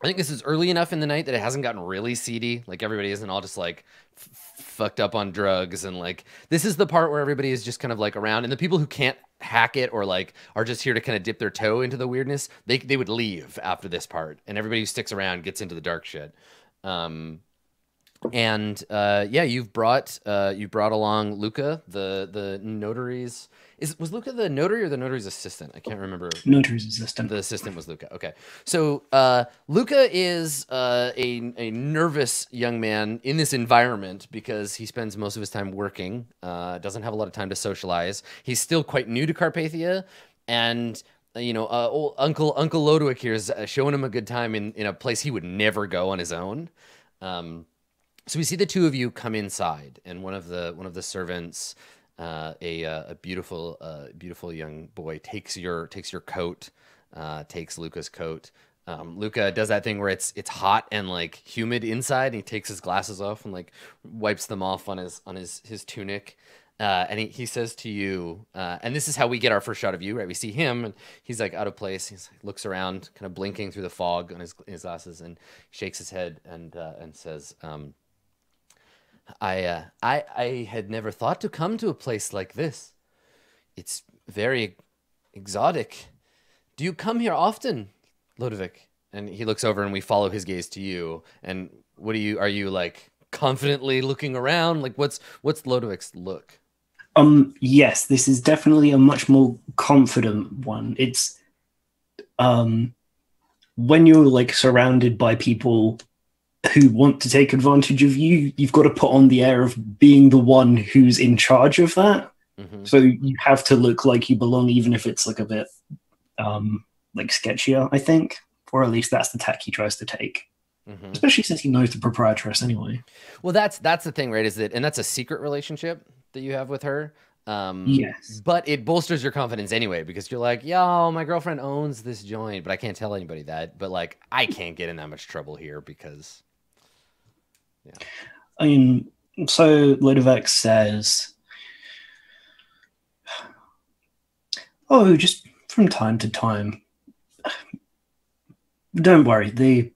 I think this is early enough in the night that it hasn't gotten really seedy. Like everybody isn't all just like fucked up on drugs, and like this is the part where everybody is just kind of like around, and the people who can't hack it or like are just here to kind of dip their toe into the weirdness, they would leave after this part, and everybody who sticks around gets into the dark shit. Yeah, you've brought along Luca, the notary's. Was Luca the notary or the notary's assistant? I can't remember. Notary's assistant. The assistant was Luca. Okay, so Luca is a nervous young man in this environment because he spends most of his time working. Doesn't have a lot of time to socialize. He's still quite new to Carpathia, and old Uncle Lodowick here is showing him a good time in a place he would never go on his own. So we see the two of you come inside, and one of the servants, a beautiful young boy, takes your coat, takes Luca's coat. Luca does that thing where it's hot and like humid inside, and he takes his glasses off and like wipes them off on his tunic. And he says to you, and this is how we get our first shot of you, right? We see him, and he's like out of place. He looks around, kind of blinking through the fog on his glasses, and shakes his head and says, I had never thought to come to a place like this. It's very exotic. Do you come here often, Ludovic? And he looks over, and we follow his gaze to you. And are you like confidently looking around? Like what's Ludovic's look? Yes, this is definitely a much more confident one. It's when you're like surrounded by people who want to take advantage of you, you've got to put on the air of being the one who's in charge of that. Mm-hmm. So you have to look like you belong, even if it's like a bit like sketchier, I think, or at least that's the tack he tries to take. Mm-hmm. Especially since he knows the proprietress anyway. Well, that's the thing, right? And that's a secret relationship that you have with her. Yes, but it bolsters your confidence anyway, because you're like, yo, my girlfriend owns this joint, but I can't tell anybody that. But like, I can't get in that much trouble here because. Yeah. I mean, so Ludovic says, "Oh, just from time to time. Don't worry. There's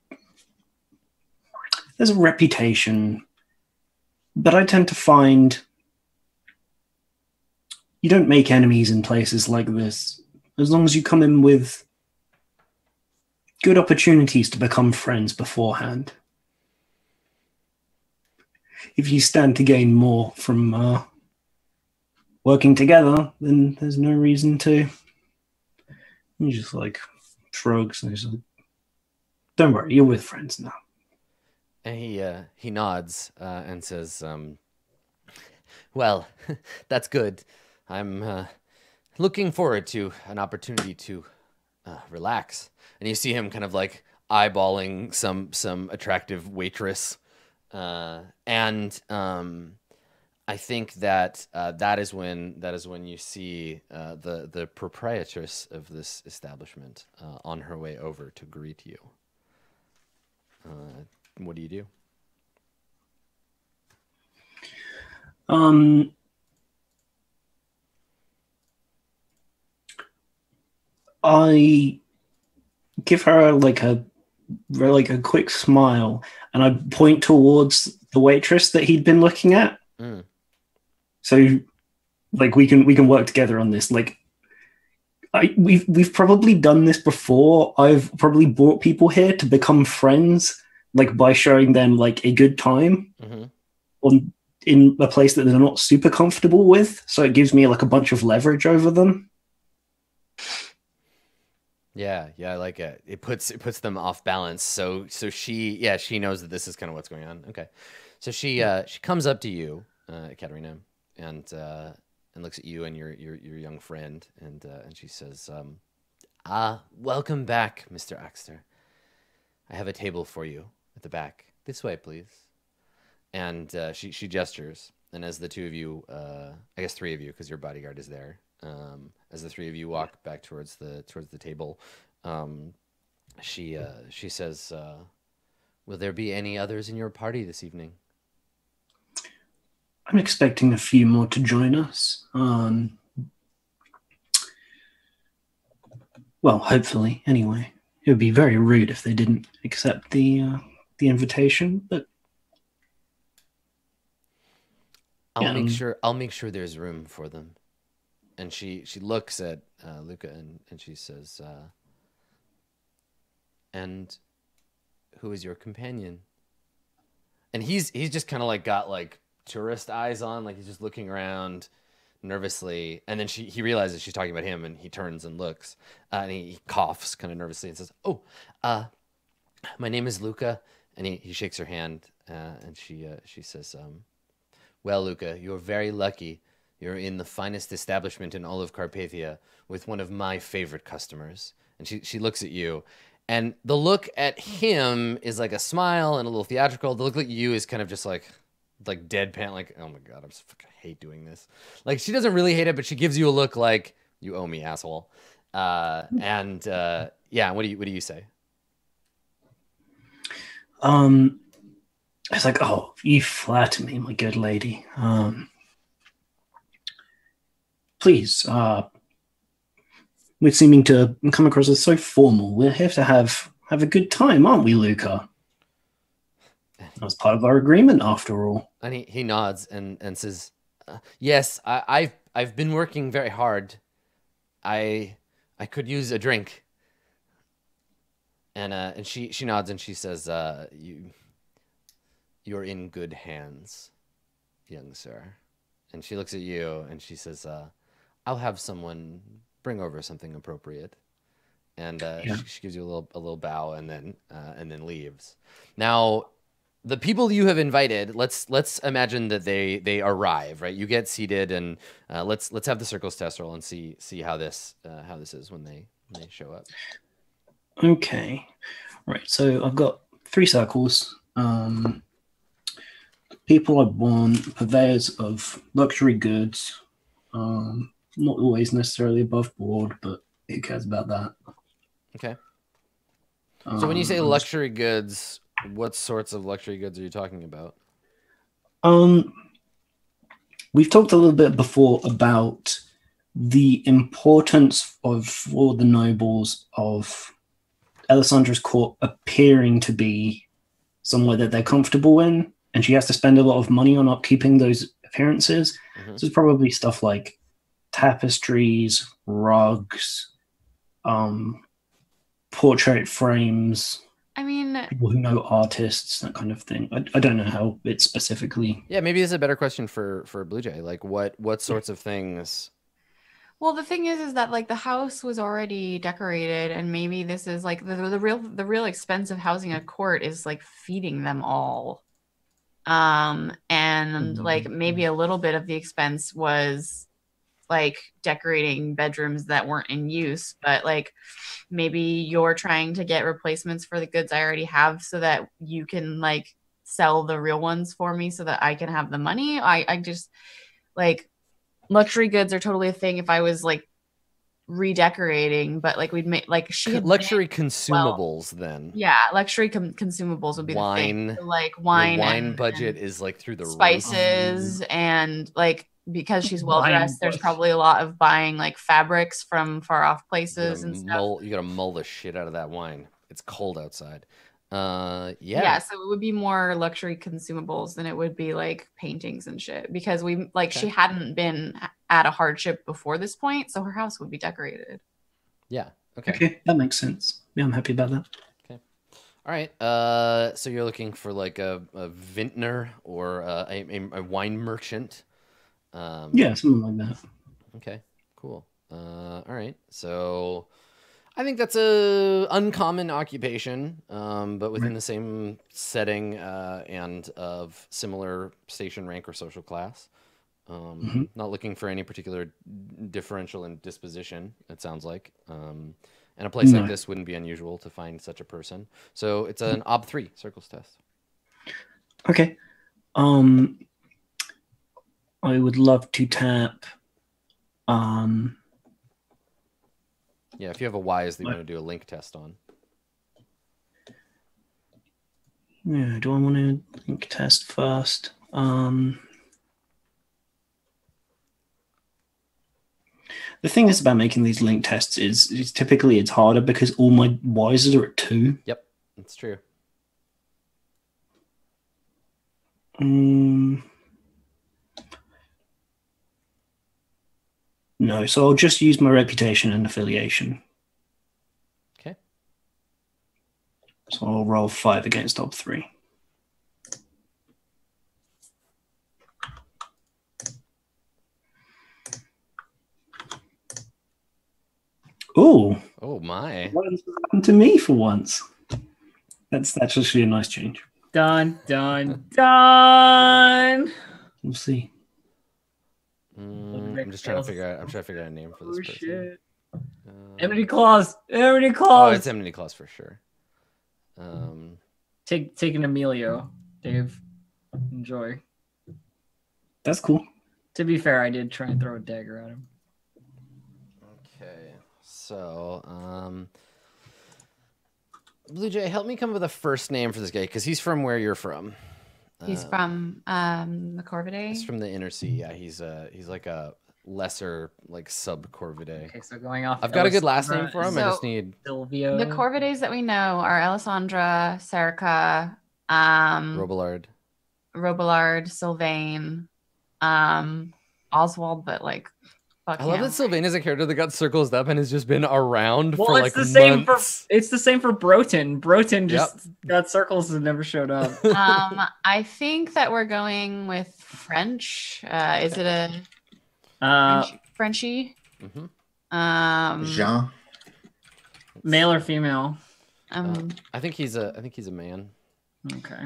a reputation, but I tend to find you don't make enemies in places like this as long as you come in with good opportunities to become friends beforehand. If you stand to gain more from working together, then there's no reason to." He just like shrugs and he's like, "Don't worry, you're with friends now." And he nods and says, "Well, that's good. I'm looking forward to an opportunity to relax." And you see him kind of like eyeballing some attractive waitress And I think that that is when you see the proprietress of this establishment on her way over to greet you. What do you do? I give her like a quick smile, and I point towards the waitress that he'd been looking at. Mm. So, like, we can work together on this. Like, we've probably done this before. I've probably brought people here to become friends, like by showing them like a good time in a place that they're not super comfortable with. So it gives me like a bunch of leverage over them. Yeah, I like it. It puts them off balance. So she knows that this is kind of what's going on. Okay, so she comes up to you, Katerina, and looks at you and your young friend, and she says, welcome back, Mr. Axter. I have a table for you at the back. This way, please. And she gestures, and as the two of you, I guess three of you, because your bodyguard is there. As the three of you walk back towards the table, she says, "Will there be any others in your party this evening?" I'm expecting a few more to join us. Well, hopefully. Anyway, it would be very rude if they didn't accept the invitation. But I'll make sure there's room for them. And she looks at Luca and she says, "And who is your companion?" And he's just kind of like got like tourist eyes on, like he's just looking around nervously. And then he realizes she's talking about him, and he turns and looks, and he coughs kind of nervously and says, "Oh, my name is Luca." And he shakes her hand, and she says, "Well, Luca, you're very lucky. You're in the finest establishment in all of Carpathia with one of my favorite customers." And she looks at you, and the look at him is like a smile and a little theatrical. The look at you is kind of just like deadpan, like, "Oh my God, I just fucking hate doing this." Like, she doesn't really hate it, but she gives you a look like, "You owe me, asshole." Yeah, what do you say? It's like, "Oh, you flatter me, my good lady. Please, we're seeming to come across as so formal. We're here to have a good time, aren't we, Luca? That was part of our agreement, after all." And he nods and says, "Yes, I've been working very hard. I could use a drink." And she nods and she says, "You're in good hands, young sir." And she looks at you and she says, "I'll have someone bring over something appropriate." And she gives you a little bow and then leaves. Now, the people you have invited, let's imagine that they arrive, right? You get seated, and let's have the circles test roll and see how this is when they show up. Okay, right. So I've got 3 circles. People I want, purveyors of luxury goods. Not always necessarily above board, but who cares about that? Okay. So when you say luxury goods, what sorts of luxury goods are you talking about? We've talked a little bit before about the importance for the nobles of Alessandra's court appearing to be somewhere that they're comfortable in, and she has to spend a lot of money on upkeeping those appearances. Mm-hmm. So it's probably stuff like tapestries, rugs, portrait frames. I mean, People who know artists, that kind of thing. I don't know how it's specifically. Yeah, maybe this is a better question for Blue Jay. Like, what sorts of things? well, the thing is that like the house was already decorated, and maybe this is like the real expense of housing a court is like feeding them all. And like maybe a little bit of the expense was like decorating bedrooms that weren't in use, but like maybe you're trying to get replacements for the goods I already have so that you can like sell the real ones for me so that I can have the money. I just like luxury goods are totally a thing if I was like redecorating, but like we'd make like she had Luxury been- consumables then. yeah, luxury consumables would be the thing. Wine. So, like Your wine wine budget and is like through the roof. spices and like because she's well Wine dressed, there's budget. probably a lot of buying like fabrics from far off places and stuff. You gotta mull the shit out of that wine. It's cold outside. Yeah, Yeah. so it would be more luxury consumables than it would be like paintings and shit because we like Okay. she hadn't been at a hardship before this point, so her house would be decorated. Yeah. Okay. Okay, that makes sense. Yeah, I'm happy about that. All right. So you're looking for like a vintner or a wine merchant. Yeah, something like that. Okay. Cool. All right. So I think that's a uncommon occupation, but within the same setting and of similar station rank or social class. Not looking for any particular differential in disposition, it sounds like. And a place like this wouldn't be unusual to find such a person. So it's an Ob 3 circles test. Okay. I would love to tap. Yeah, if you have a wise that you want to do a link test on. Yeah, do I want to link test first? The thing is about making these link tests is typically it's harder because all my wises are at 2. Yep, that's true. No, so I'll just use my reputation and affiliation. Okay. So I'll roll 5 against Ob 3. Ooh, Oh my. what has happened to me for once? That's actually a nice change. Done, done, done. We'll see. I'm just trying to figure out. I'm trying to figure out a name for this Oh person. shit! Uh, Enmity claws, enmity oh, claws. it's Enmity Claws for sure. Take an Emilio, Dave. Enjoy. That's cool. To be fair, I did try and throw a dagger at him. Okay, so Blue Jay, help me come up with a first name for this guy because he's from where you're from. He's from the Corvidae. He's from the Inner Sea. Yeah, he's like a lesser like sub Corvidae. Okay, so going off. I've got a good last name for him. I So- just need Silvio. The Corvidaes that we know are Alessandra, Serica, Robillard. Robillard, Sylvain, Oswald, but like fuck I love him. that Sylvain is a character that got circles up and has just been around Well, for it's like the same months. it's the same for Broten. Broten just got circles and never showed up. I think that we're going with French. Is it a Frenchie? Mhm. Jean. Male or female? I think he's a man. Okay.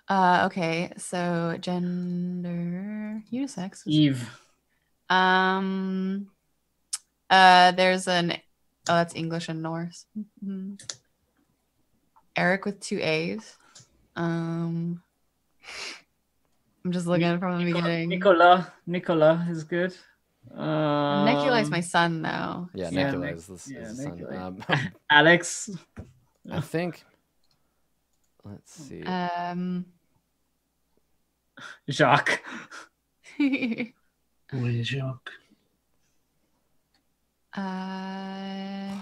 Okay, so gender unisex. Eve. There's that's English and Norse. Mhm. Eric with 2 A's. I'm just looking from the beginning. Nicola is good. Necula is my son, though. Yeah, Yeah, Necula is the son. Necula. Alex. I think. Let's see. Jacques. What is Jacques?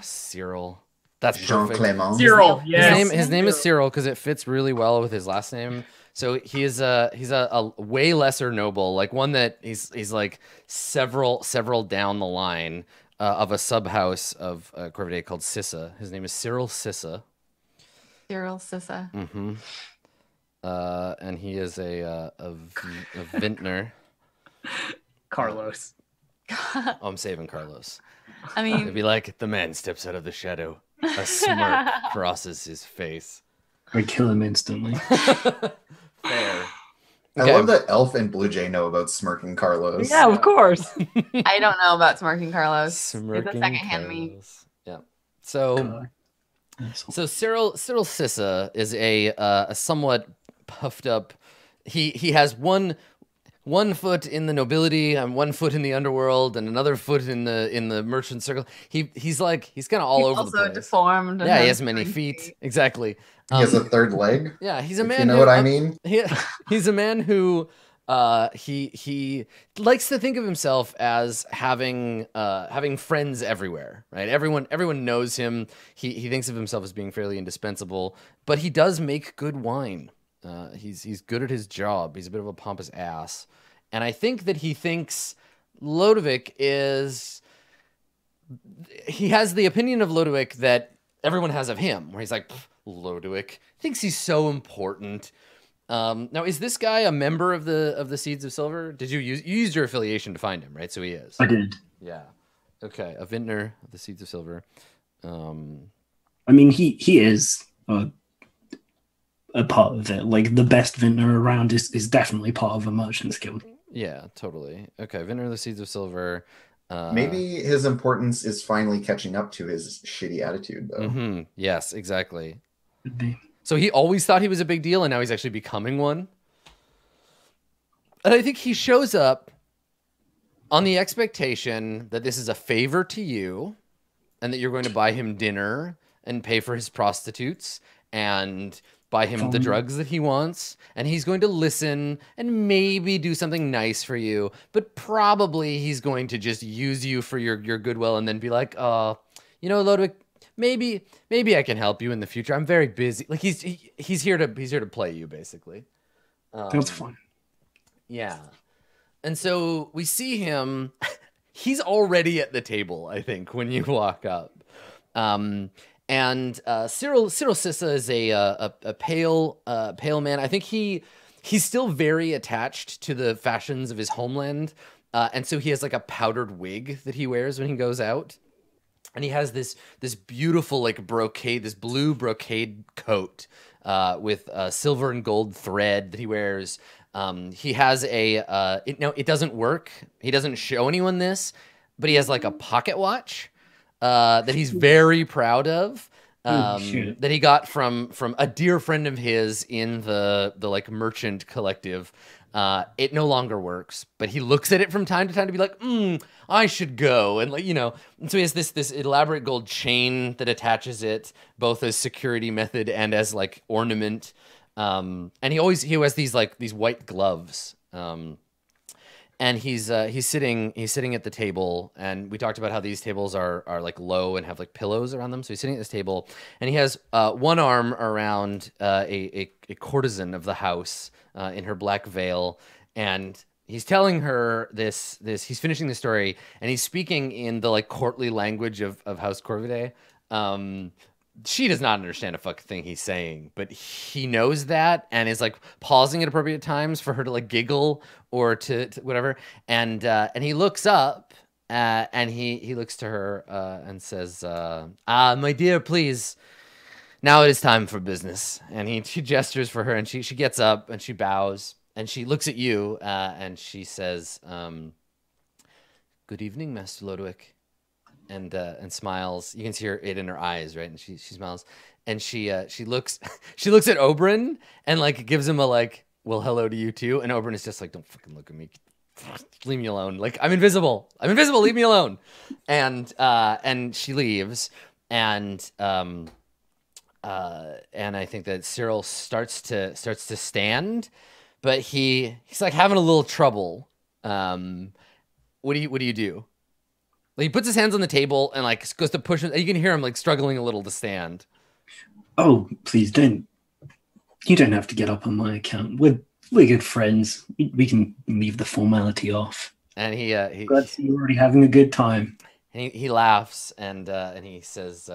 Cyril. That's Jean perfect. Clément. Cyril. Yes. His name is Cyril because it fits really well with his last name. So he's a way lesser noble, like one that he's like several down the line of a sub house of Corvidae called Sissa. His name is Cyril Sissa. Cyril Sissa. Mm-hmm. And he is a vintner. Carlos. Oh, I'm saving Carlos. I It'd mean, be like the man steps out of the shadow. A smirk crosses his face. I kill him instantly. Fair. I love that Elf and Blue Jay know about smirking Carlos. Yeah, of course. I don't know about Smirking Carlos. Smirking it's a secondhand meme. Carlos. Yeah. So Cyril Sissa is a somewhat puffed up. He has one foot in the nobility and 1 foot in the underworld and another foot in the merchant circle. He's kind of all over the place. Also deformed. Yeah, he has many feet. Exactly. He has a third leg. Yeah, he's a if man. You know who, what I mean? He's a man who he likes to think of himself as having friends everywhere, right? Everyone knows him. He thinks of himself as being fairly indispensable, but he does make good wine. He's good at his job. He's a bit of a pompous ass, and I think that he thinks Lodovick is. He has the opinion of Lodovick that everyone has of him, where he's like, Lodovick thinks he's so important. Now, is this guy a member of the Seeds of Silver? Did you used your affiliation to find him, right? So he is. I did. Yeah. Okay, a vintner of the Seeds of Silver. I mean, he is a part of it. Like, the best vintner around is definitely part of a merchant's guild. Yeah, totally. Okay, vintner of the Seeds of Silver. Maybe his importance is finally catching up to his shitty attitude, though. Mm-hmm. Yes, exactly. Could be. So he always thought he was a big deal, and now he's actually becoming one. And I think he shows up on the expectation that this is a favor to you, and that you're going to buy him dinner and pay for his prostitutes and buy him the drugs that he wants, and he's going to listen and maybe do something nice for you, but probably he's going to just use you for your goodwill and then be like, Lodovick, maybe I can help you in the future. I'm very busy. Like he's here to play you, basically. That's fun. Yeah. And so we see him. He's already at the table, I think, when you walk up. And Cyril Sissa is a pale man. I think he's still very attached to the fashions of his homeland, and so he has like a powdered wig that he wears when he goes out, and he has this beautiful like brocade, this blue brocade coat with silver and gold thread that he wears. He has it doesn't work. He doesn't show anyone this, but he has like a pocket watch. That he's very proud of, that he got from a dear friend of his in the like merchant collective. It no longer works, but he looks at it from time to time to be like, I should go. And like, and so he has this elaborate gold chain that attaches it both as security method and as like ornament. And he has these white gloves. And he's sitting at the table, and we talked about how these tables are like low and have like pillows around them. So he's sitting at this table, and he has one arm around a courtesan of the house in her black veil, and he's telling her this. He's finishing the story, and he's speaking in the like courtly language of House Corvidae. She does not understand a fucking thing he's saying, but he knows that and is like pausing at appropriate times for her to like giggle or to whatever. And he looks up and he looks to her and says, my dear, please, now it is time for business. And she gestures for her, and she gets up and she bows and she looks at you and she says, good evening, Master Lodowick. And smiles. You can see it in her eyes, right? And she smiles, and she looks at Oberyn and like gives him a like, well, hello to you too. And Oberyn is just like, don't fucking look at me, leave me alone. Like I'm invisible, leave me alone. And she leaves, and I think that Cyril starts to stand, but he's like having a little trouble. What do you do? He puts his hands on the table and like goes to push him. You can hear him like struggling a little to stand. Oh, please don't. You don't have to get up on my account. We're good friends. We can leave the formality off. And he glad to see you're already having a good time. And he laughs and he says,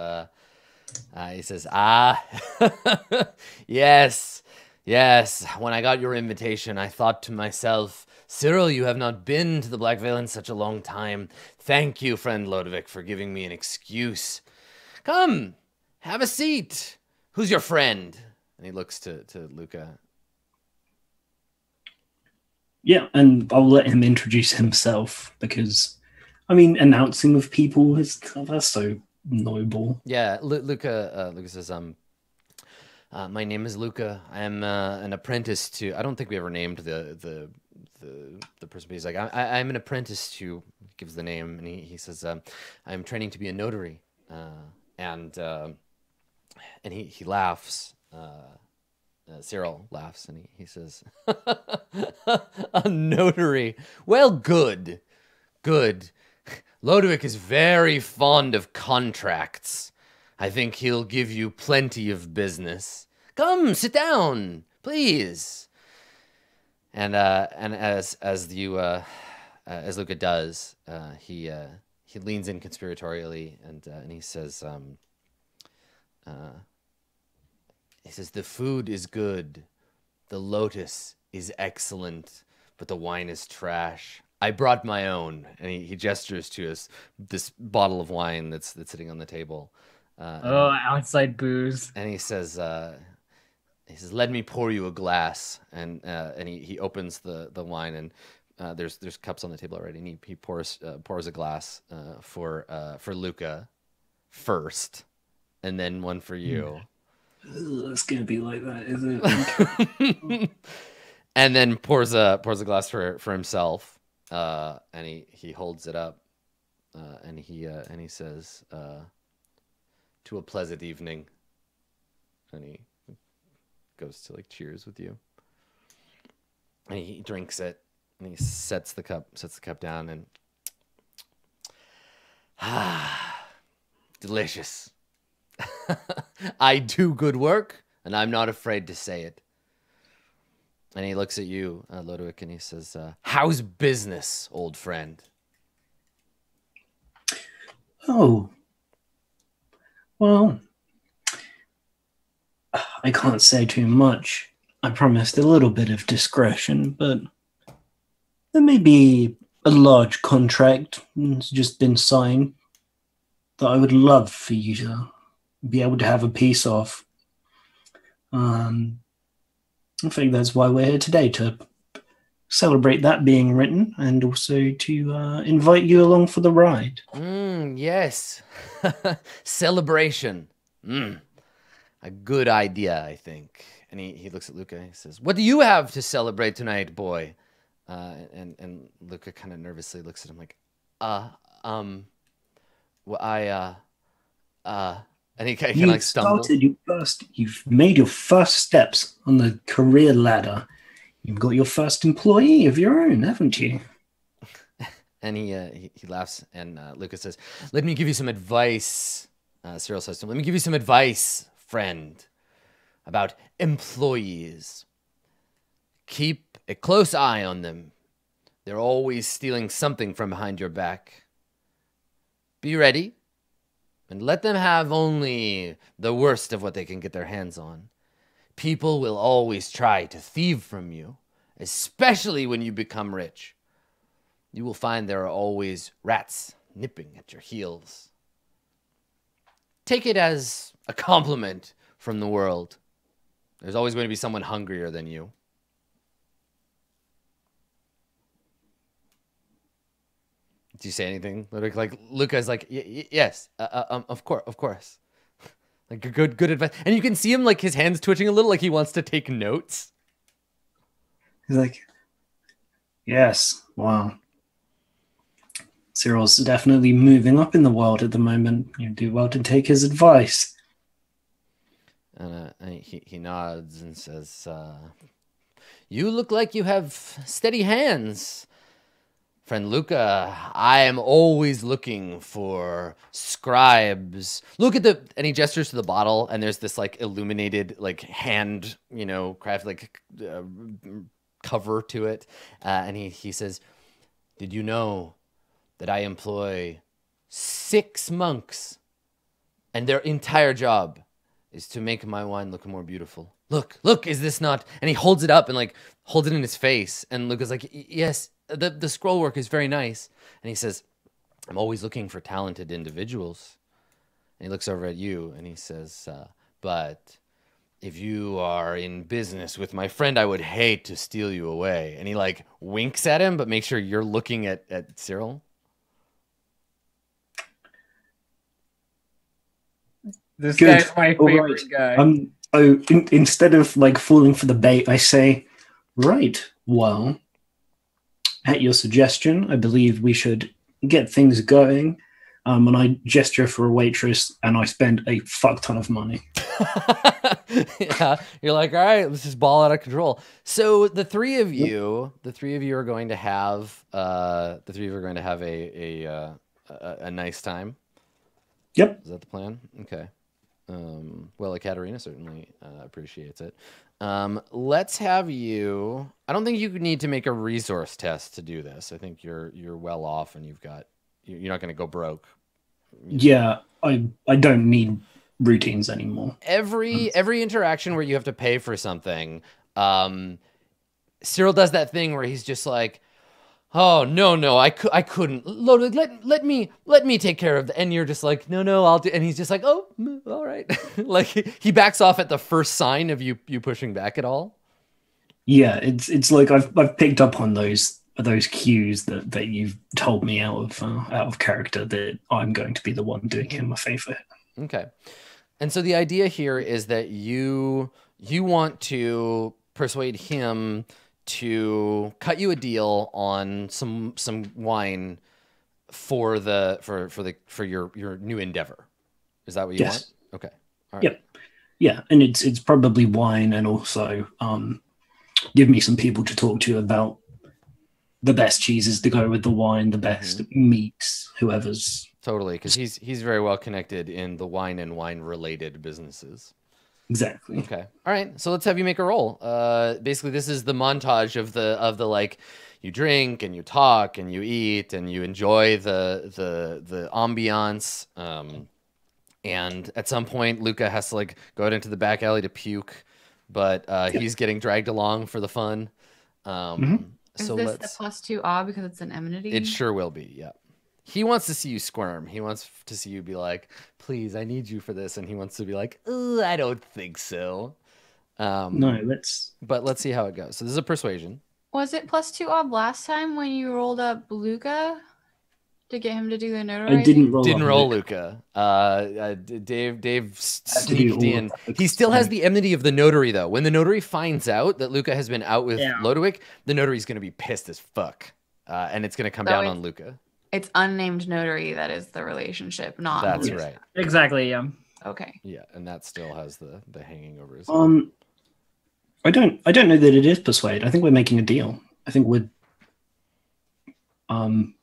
yes. When I got your invitation, I thought to myself, Cyril, you have not been to the Black Veil in such a long time. Thank you, friend Lodovick, for giving me an excuse. Come, have a seat. Who's your friend? And he looks to Luca. Yeah, and I'll let him introduce himself because, I mean, announcing of people that's so noble. Yeah, Luca says, My name is Luca. I'm an apprentice to. I don't think we ever named the person. But he's like, I'm an apprentice to. Gives the name, and he says, I'm training to be a notary, and he laughs. Cyril laughs, and he says, a notary. Well, good. Lodowick is very fond of contracts. I think he'll give you plenty of business. Come, sit down, please. And as Luca does, he leans in conspiratorially and he says, the food is good, the lotus is excellent, but the wine is trash. I brought my own, and he gestures to us this bottle of wine that's sitting on the table. Outside booze. And he says, let me pour you a glass. And he opens the wine, and there's cups on the table already. And he pours a glass for Luca first, and then one for you. It's gonna be like that, is it? And then pours a glass for himself. And he holds it up, and he says, to a pleasant evening. And he goes to like cheers with you. And he drinks it, and he sets the cup down, and delicious. I do good work, and I'm not afraid to say it. And he looks at you, Lodowick, and he says, how's business, old friend? Oh, well, I can't say too much. I promised a little bit of discretion, but there may be a large contract that's just been signed that I would love for you to be able to have a piece of. I think that's why we're here today, to celebrate that being written and also to invite you along for the ride. Yes. Celebration. A good idea, I think. And he looks at Luca and he says, what do you have to celebrate tonight, boy? And Luca kind of nervously looks at him like, and he kind of like stumbles. You've made your first steps on the career ladder. You've got your first employee of your own, haven't you? And he laughs, and Luca says, let me give you some advice. Cyril says to him, let me give you some advice, friend, about employees. Keep a close eye on them. They're always stealing something from behind your back. Be ready. And let them have only the worst of what they can get their hands on. People will always try to thieve from you, especially when you become rich. You will find there are always rats nipping at your heels. Take it as a compliment from the world. There's always going to be someone hungrier than you. Do you say anything? Like Luca's like, yes, of course. Like good advice. And you can see him like his hands twitching a little, like he wants to take notes. He's like, yes, wow. Cyril's definitely moving up in the world at the moment. You do well to take his advice. And he nods and says, you look like you have steady hands. Friend Luca, I am always looking for scribes. Look at and he gestures to the bottle, and there's this like illuminated, like hand, craft, like cover to it. And he says, did you know that I employ 6 monks, and their entire job is to make my wine look more beautiful? Look, is this not? And he holds it up and like holds it in his face, and Luca's like, yes. The scroll work is very nice. And he says, I'm always looking for talented individuals. And he looks over at you and he says, but if you are in business with my friend, I would hate to steal you away. And he like winks at him, but make sure you're looking at Cyril. This guy's my favorite guy. So instead of like falling for the bait, I say, right, well, at your suggestion, I believe we should get things going. And I gesture for a waitress, and I spend a fuck ton of money. Yeah, you're like, all right, let's just ball out of control. So the three of you are going to have a nice time. Yep. Is that the plan? Okay. Well, Katerina certainly appreciates it. Let's have you. I don't think you need to make a resource test to do this. I think you're well off, and you're not going to go broke. Yeah, I don't need routines anymore. Every interaction where you have to pay for something, Cyril does that thing where he's just like, "Oh no, I couldn't. Let me take care of that." And you're just like, "No, I'll do." And he's just like, "Oh, all right." Like he backs off at the first sign of you pushing back at all. Yeah, it's like I've picked up on those cues that you've told me out of character that I'm going to be the one doing him a favor. Okay. And so the idea here is that you want to persuade him to cut you a deal on some wine for your new endeavor. Is that what you want? Okay. All right. Yep. Yeah, and it's probably wine, and also give me some people to talk to about the best cheeses to go with the wine, the best meats, whoever's. Totally, because he's very well connected in the wine and wine related businesses. Exactly. Okay. All right. So let's have you make a roll. Basically, this is the montage of the like, you drink and you talk and you eat and you enjoy the ambiance. And at some point, Luca has to like go out into the back alley to puke, but he's getting dragged along for the fun. Is So this the +2 awe because it's an enmity? It sure will be. Yeah. He wants to see you squirm. He wants to see you be like, "Please, I need you for this," and he wants to be like, "I don't think so." No, let's see how it goes. So this is a persuasion. Was it +2 awe last time when you rolled up Luca to get him to do the notarizing? I didn't roll. Didn't roll Luca. Dave sneaked in. He still has the enmity of the notary though. When the notary finds out that Luca has been out with Lodowick, the notary's going to be pissed as fuck, and it's going to come down on Luca. It's unnamed notary that is the relationship, not. That's Luca. right. Exactly. Yeah. Okay. Yeah, and that still has the hanging over his. I don't know that it is persuade. I think we're making a deal. I think we're. I'm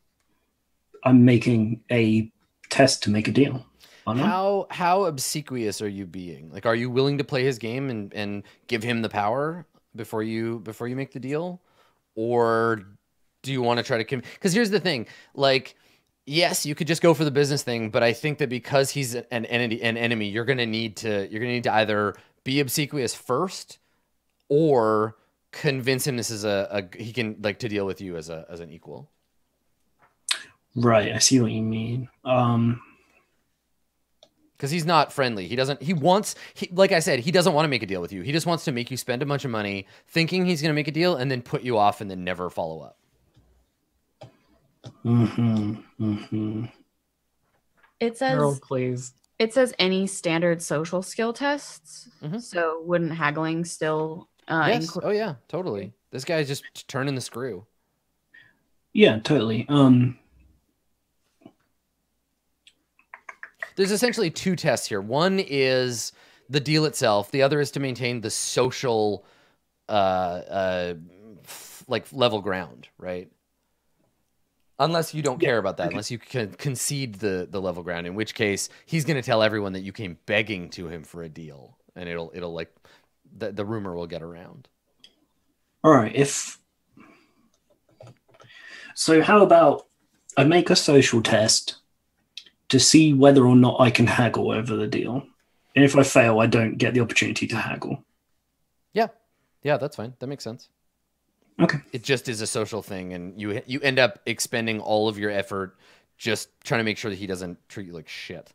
making a test to make a deal. How obsequious are you being? Like, are you willing to play his game and give him the power before you make the deal, or do you want to try to because here's the thing, like, yes, you could just go for the business thing, but I think that because he's an enemy, you're gonna need to either be obsequious first or convince him this is he can like to deal with you as an equal. Right, I see what you mean. Because he's not friendly. Like I said, he doesn't want to make a deal with you. He just wants to make you spend a bunch of money thinking he's gonna make a deal and then put you off and then never follow up. It says, Girl, please. It says any standard social skill tests. So wouldn't haggling still yes. include? Oh yeah, totally. This guy's just turning the screw. Yeah, totally. There's essentially two tests here. One is the deal itself. The other is to maintain the social like level ground, right? Unless you don't care about that, unless you can concede the level ground, in which case he's going to tell everyone that you came begging to him for a deal, and it'll like the rumor will get around. All right. So how about I make a social test to see whether or not I can haggle over the deal, and if I fail, I don't get the opportunity to haggle. Yeah, that's fine. That makes sense. Okay. It just is a social thing, and you end up expending all of your effort just trying to make sure that he doesn't treat you like shit.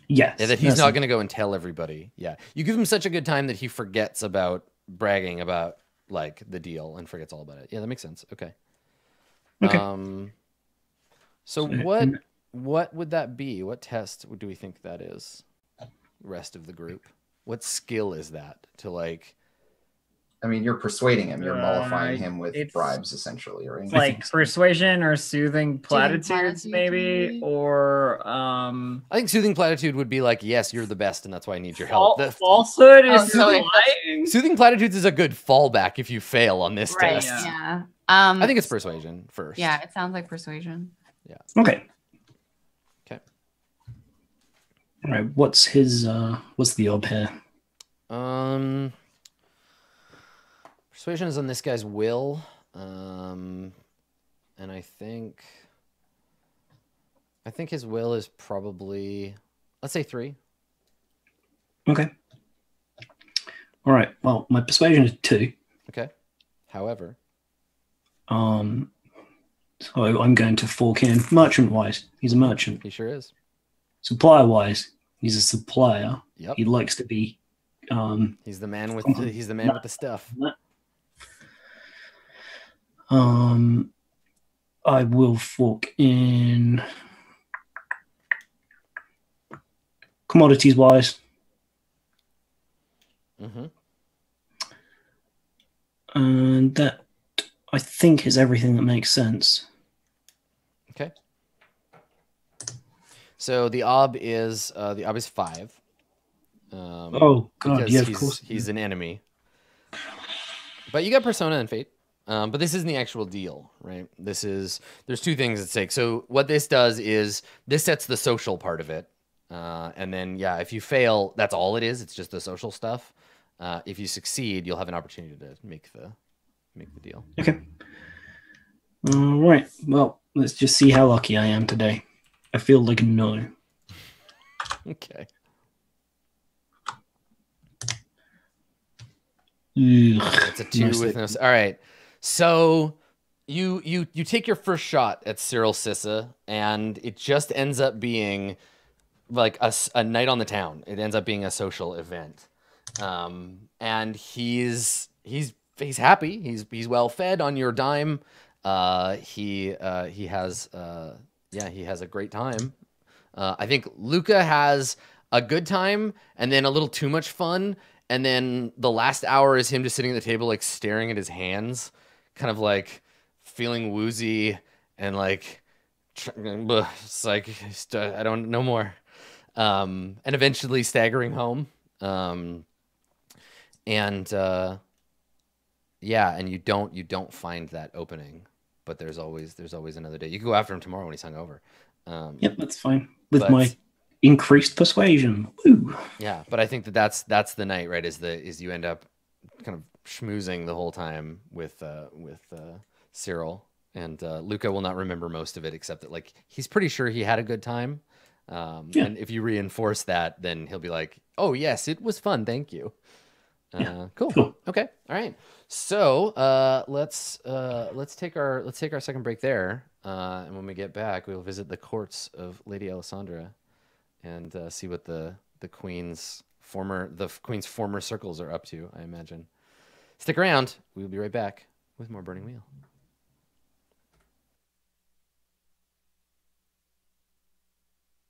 Yes. Yeah, that he's not going to go and tell everybody. Yeah. You give him such a good time that he forgets about bragging about like the deal and forgets all about it. Yeah, that makes sense. Okay. So what would that be? What test do we think that is? Rest of the group. What skill is that to like? I mean, you're persuading him. You're mollifying him with it's- bribes, essentially, right? It's like persuasion or soothing platitudes, platitudes, maybe, maybe. or I think soothing platitude would be like, yes, you're the best, and that's why I need your help. falsehood Oh, is so if lying. Soothing platitudes is a good fallback if you fail on this Right. test. Yeah. I think it's persuasion first. Yeah, it sounds like persuasion. Okay. Okay. All right. What's the ob here? Persuasion is on this guy's will. And I think his will is probably, let's say 3. Okay. All right. Well, my persuasion is 2. Okay. However, So I'm going to fork in merchant-wise. He's a merchant. he sure is. Supplier-wise, he's a supplier. Yep. He likes to be. He's the man with the stuff. I will fork in commodities-wise. Mm-hmm. And that, I think, is everything that makes sense. Okay. So the ob is 5. Oh god, because yeah, of course. he's an enemy. But you got persona and fate. But this isn't the actual deal, right? There's 2 things at stake. So what this does is this sets the social part of it. And then, yeah, if you fail, that's all it is. It's just the social stuff. If you succeed, you'll have an opportunity to make the deal. Okay. All right. Well, let's just see how lucky I am today. I feel like no. Okay. It's a 2 with no. All right. So you take your first shot at Cyril Sissa, and it just ends up being like a night on the town. It ends up being a social event, and he's happy. He's well fed on your dime. He has a great time. I think Luca has a good time, and then a little too much fun. And then the last hour is him just sitting at the table, like staring at his hands, kind of like feeling woozy and like, it's like, I don't know more. And eventually staggering home. And you don't find that opening, but there's always another day. You can go after him tomorrow when he's hungover. Yep, that's fine. With my increased persuasion. Woo. Yeah, but I think that's the night, right? Is you end up kind of schmoozing the whole time with Cyril, and Luca will not remember most of it except that like he's pretty sure he had a good time. And if you reinforce that, then he'll be like, "Oh yes, it was fun, thank you." Cool. Okay. All right. So let's take our second break there, and when we get back, we'll visit the courts of Lady Alessandra and see what the queen's former circles are up to. I imagine. Stick around. We'll be right back with more Burning Wheel.